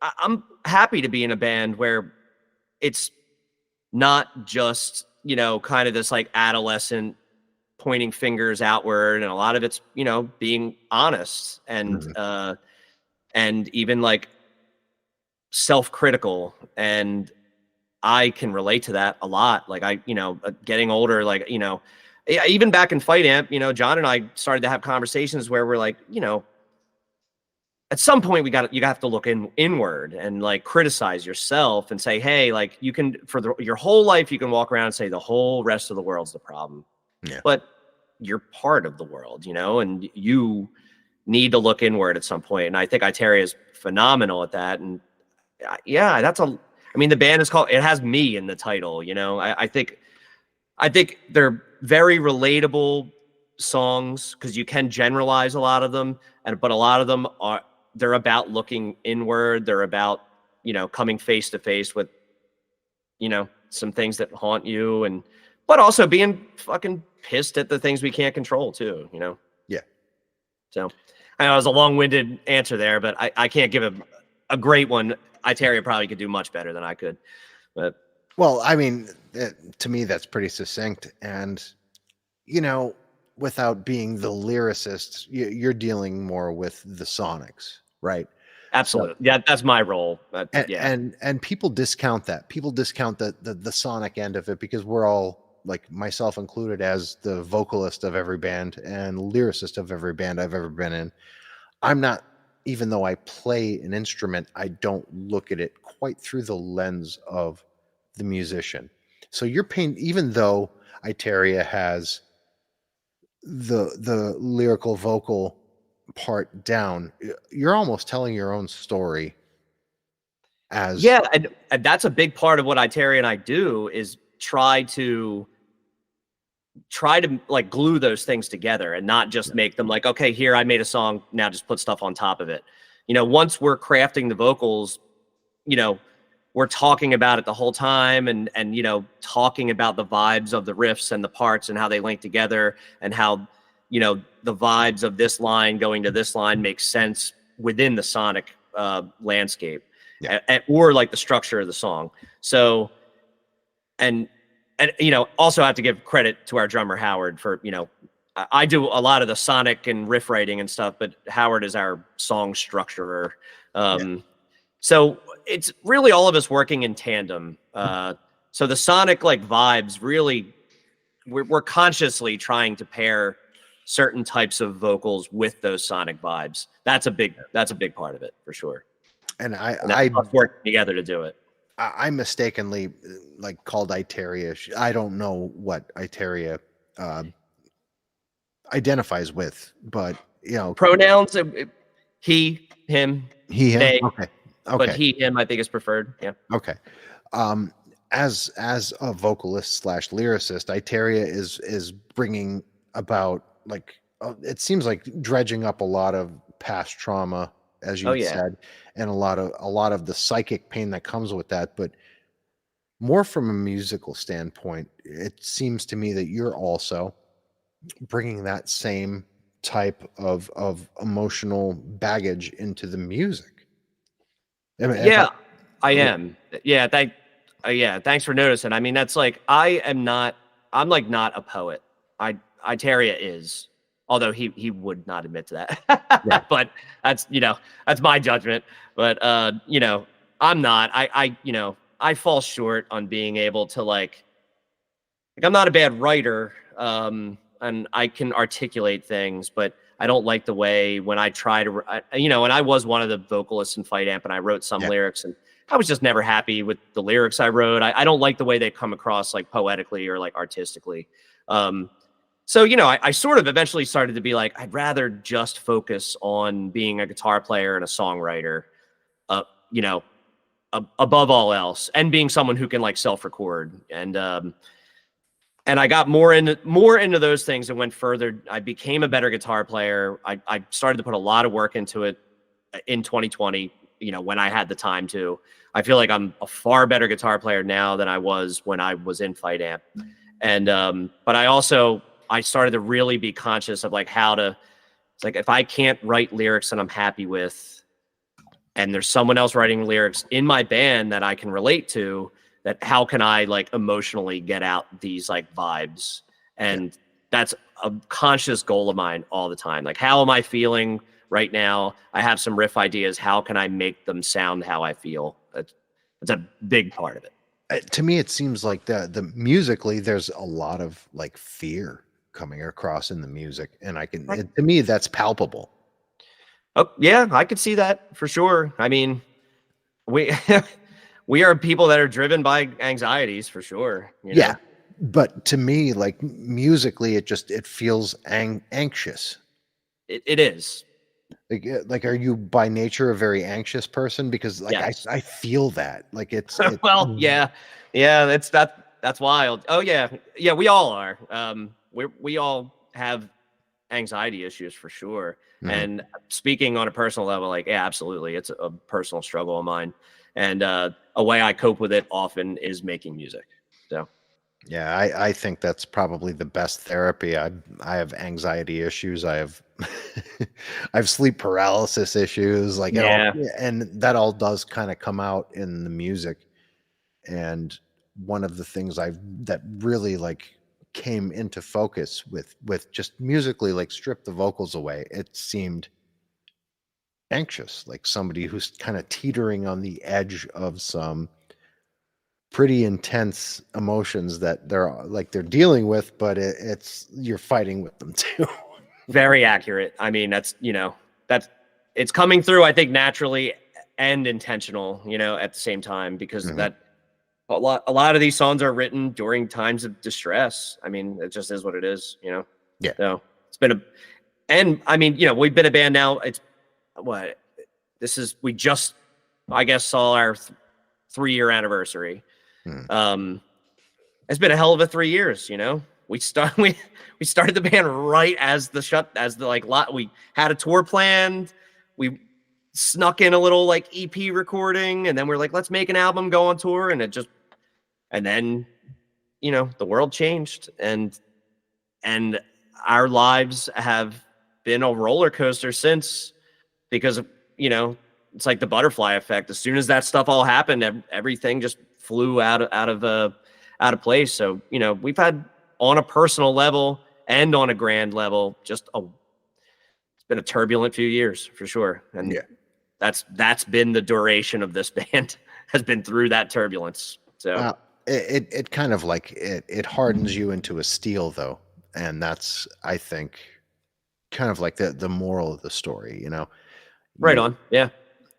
I'm happy to be in, a band where it's not just kind of this like adolescent pointing fingers outward, and a lot of it's being honest and even like self-critical, and I can relate to that a lot. Like getting older, like even back in Fight Amp, Jhon and I started to have conversations where we're like, at some point you have to look inward and like criticize yourself and say, hey, like you can, your whole life you can walk around and say the whole rest of the world's the problem. Yeah. But you're part of the world, and you need to look inward at some point. And I think Iteria is phenomenal at that. And yeah, the band is it has me in the title, I think they're very relatable songs because you can generalize a lot of them, but a lot of them they're about looking inward. They're about, coming face to face with, some things that haunt you, but also being fucking pissed at the things we can't control too, Yeah. So I know it was a long-winded answer there, but I can't give a great one. Iteria probably could do much better than I could. But Well, I mean, to me, that's pretty succinct. And, you know, without being the lyricist, you're dealing more with the sonics, right? absolutely. Yeah, that's my role. But, And, yeah. and people discount that. People discount the sonic end of it because we're all, like myself included, as the vocalist of every band and lyricist of every band I've ever been in. I'm not, even though I play an instrument, I don't look at it quite through the lens of the musician. So you're paying, even though Iteria has the lyrical vocal part down, you're almost telling your own story as Yeah, and that's a big part of what Iteria and I do is try to like glue those things together and not just make them like, okay, here I made a song, now just put stuff on top of it. You know, once we're crafting the vocals, you know, we're talking about it the whole time and you know, talking about the vibes of the riffs and the parts and how they link together and how, you know, the vibes of this line going to this line makes sense within the sonic landscape. Yeah. Or like the structure of the song. So, and you know, also have to give credit to our drummer Howard for, you know, I do a lot of the sonic and riff writing and stuff, but Howard is our song structurer. So it's really all of us working in tandem. So the sonic like vibes really, we're consciously trying to pair certain types of vocals with those sonic vibes. That's a big part of it for sure. and I work together to do it. I mistakenly like called Iteria. I don't know what Iteria identifies with, but you know, Pronouns, he, him, he, him. they, Okay. but he, him, I think is preferred. Yeah. Okay. As a vocalist slash lyricist, Iteria is bringing about like it seems like dredging up a lot of past trauma, as you said, and a lot of the psychic pain that comes with that. But more from a musical standpoint, it seems to me that you're also bringing that same type of emotional baggage into the music. I am. Yeah. Thanks for noticing. I mean, that's like, I'm like not a poet. Iteria is, although he would not admit to that, but that's, you know, that's my judgment. But, you know, I'm not, you know, I fall short on being able to like I'm not a bad writer. And I can articulate things, but I don't like the way when I try to, you know, and I was one of the vocalists in Fight Amp and I wrote some lyrics and I was just never happy with the lyrics I wrote. I don't like the way they come across like poetically or like artistically. So, you know, I sort of eventually started to be like, I'd rather just focus on being a guitar player and a songwriter, you know, above all else, and being someone who can like self-record. And I got more into those things and went further. I became a better guitar player. I started to put a lot of work into it in 2020, you know, when I had the time to. I feel like I'm a far better guitar player now than I was when I was in Fight Amp. And but I started to really be conscious of like it's like if I can't write lyrics that I'm happy with and there's someone else writing lyrics in my band that I can relate to, that how can I like emotionally get out these like vibes? And that's a conscious goal of mine all the time. Like, how am I feeling right now? I have some riff ideas. How can I make them sound how I feel? That's a big part of it. To me, it seems like the musically, there's a lot of like fear coming across in the music, and to me, that's palpable. Oh yeah, I could see that for sure. I mean, we we are people that are driven by anxieties for sure. You know? But to me, like musically, it feels anxious. It is. Like, are you by nature a very anxious person? Because like I feel that. Like it's well, yeah, that's wild. Oh yeah, we all are. We all have anxiety issues for sure. Mm-hmm. And speaking on a personal level, like absolutely, it's a personal struggle of mine. And a way I cope with it often is making music. So Yeah, I think that's probably the best therapy. I have anxiety issues. I have I have sleep paralysis issues. Like it all, Yeah. and that all does kind of come out in the music. And one of the things that really like came into focus with just musically, like strip the vocals away, it seemed anxious, like somebody who's kind of teetering on the edge of some pretty intense emotions that they're dealing with, but it's you're fighting with them too. Very accurate. I mean, that's it's coming through, I think, naturally and intentional, at the same time, because Mhm. that a lot of these songs are written during times of distress. I mean, it just is what it is. Yeah. So it's been and I mean, we've been a band now. It's what we just, I guess, saw our 3-year anniversary. Mhm. It's been a hell of a 3 years. We started the band right as we had a tour planned. We snuck in a little like EP recording, and then we're like, let's make an album, go on tour, and then the world changed, and our lives have been a roller coaster since, because of it's like the butterfly effect. As soon as that stuff all happened, everything just flew out of place. So we've had, on a personal level and on a grand level, it's been a turbulent few years for sure, and Yeah. that's been the duration of this band, has been through that turbulence. So It kind of like it hardens you into a steel, though, and that's, I think, kind of like the moral of the story. right You on. Yeah.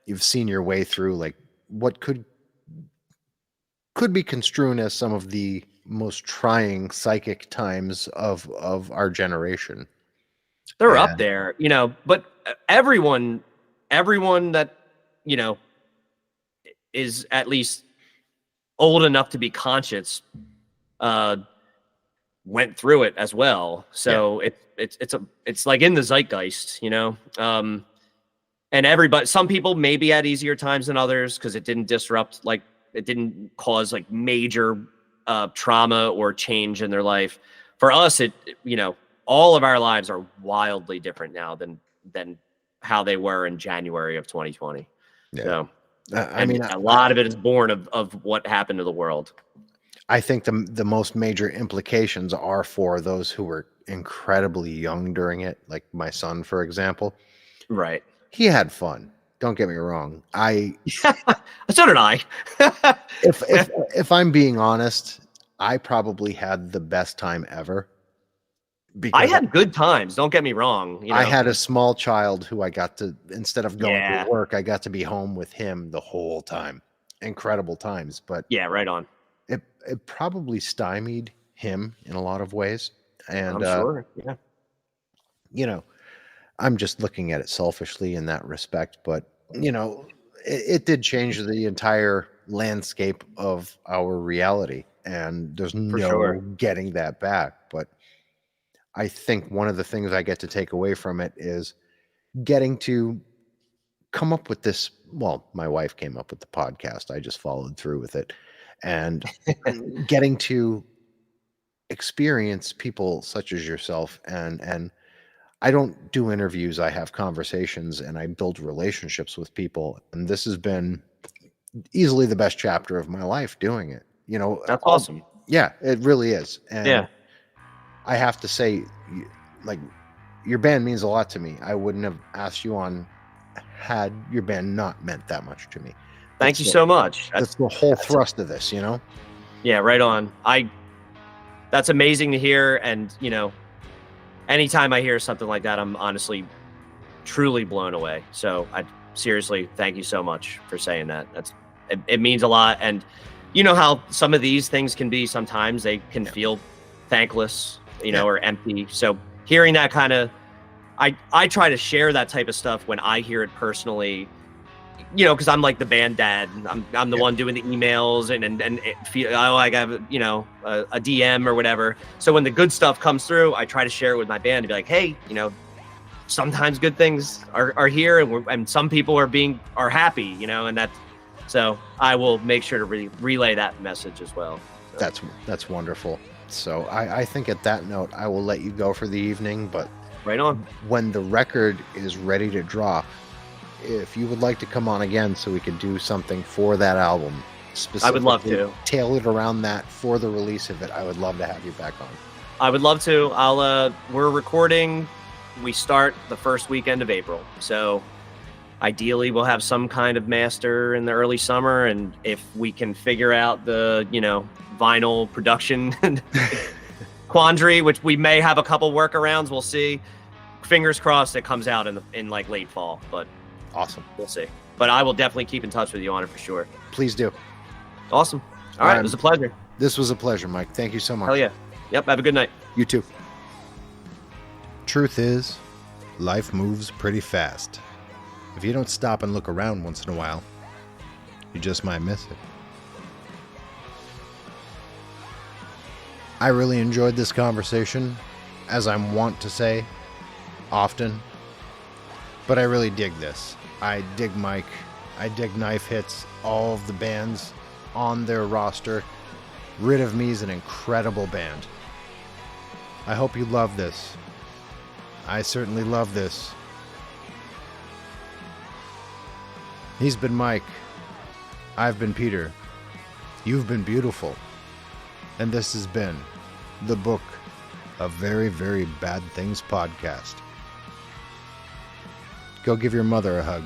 you've seen your way through like what could be construed as some of the most trying psychic times of our generation. They're up And there, but everyone that, is at least old enough to be conscious, went through it as well. So it's like in the zeitgeist, and everybody, some people maybe had easier times than others because it didn't disrupt, like it didn't cause like major trauma or change in their life. For us, all of our lives are wildly different now than how they were in January of 2020. yeah, So, I mean, a lot of it is born of what happened to the world. I think the most major implications are for those who were incredibly young during it, like my son, for example. Right. He had fun. Don't get me wrong. So did I. If I'm being honest, I probably had the best time ever I because had good times. Don't get me wrong. I had a small child who I got to, instead of going Yeah. to work, I got to be home with him the whole time. Incredible times, but Yeah, right on. it probably stymied him in a lot of ways. And I'm sure. Yeah. I'm just looking at it selfishly in that respect, but it did change the entire landscape of our reality, and there's no sure. getting that back. But I think one of the things I get to take away from it is getting to come up with this. Well, my wife came up with the podcast. I just followed through with it, and getting to experience people such as yourself, and I don't do interviews. I have conversations and I build relationships with people. And this has been easily the best chapter of my life doing it. That's awesome. Yeah, it really is. And Yeah. I have to say, like, your band means a lot to me. I wouldn't have asked you on had your band not meant that much to me. Thank you so much. That's the whole thrust of this, Yeah, right on. That's amazing to hear. And, anytime I hear something like that, I'm honestly truly blown away. So I seriously thank you so much for saying that. It means a lot. And you know how some of these things can be, sometimes they can feel thankless, or empty. So hearing that kind of, I try to share that type of stuff when I hear it personally, because I'm like the band dad. I'm the one doing the emails and I got a DM or whatever. So when the good stuff comes through, I try to share it with my band and be like, hey, sometimes good things are here, and some people are happy, and that. So I will make sure to relay that message as well. That's wonderful. So I think at that note, I will let you go for the evening, but Right on. when the record is ready to drop, if you would like to come on again so we could do something for that album, specifically I would love to. tailored around that for the release of it, I would love to have you back on. I would love to. We're recording. We start the first weekend of April. So ideally we'll have some kind of master in the early summer. And if we can figure out the, vinyl production quandary, which we may have a couple workarounds, we'll see. Fingers crossed it comes out in like late fall, but Awesome. we'll see. But I will definitely keep in touch with you on it for sure. Please do. Awesome. All right. It was a pleasure. This was a pleasure, Mike. Thank you so much. Hell yeah. Yep. Have a good night. You too. Truth is, life moves pretty fast. If you don't stop and look around once in a while, you just might miss it. I really enjoyed this conversation, as I'm wont to say often, but I really dig this. I dig Mike. I dig Knife Hits, all of the bands on their roster. Rid of Me is an incredible band. I hope you love this. I certainly love this. He's been Mike. I've been Peter. You've been beautiful. And this has been the Book of Very, Very Bad Things podcast. Go give your mother a hug,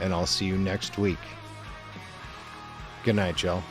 and I'll see you next week. Good night, y'all.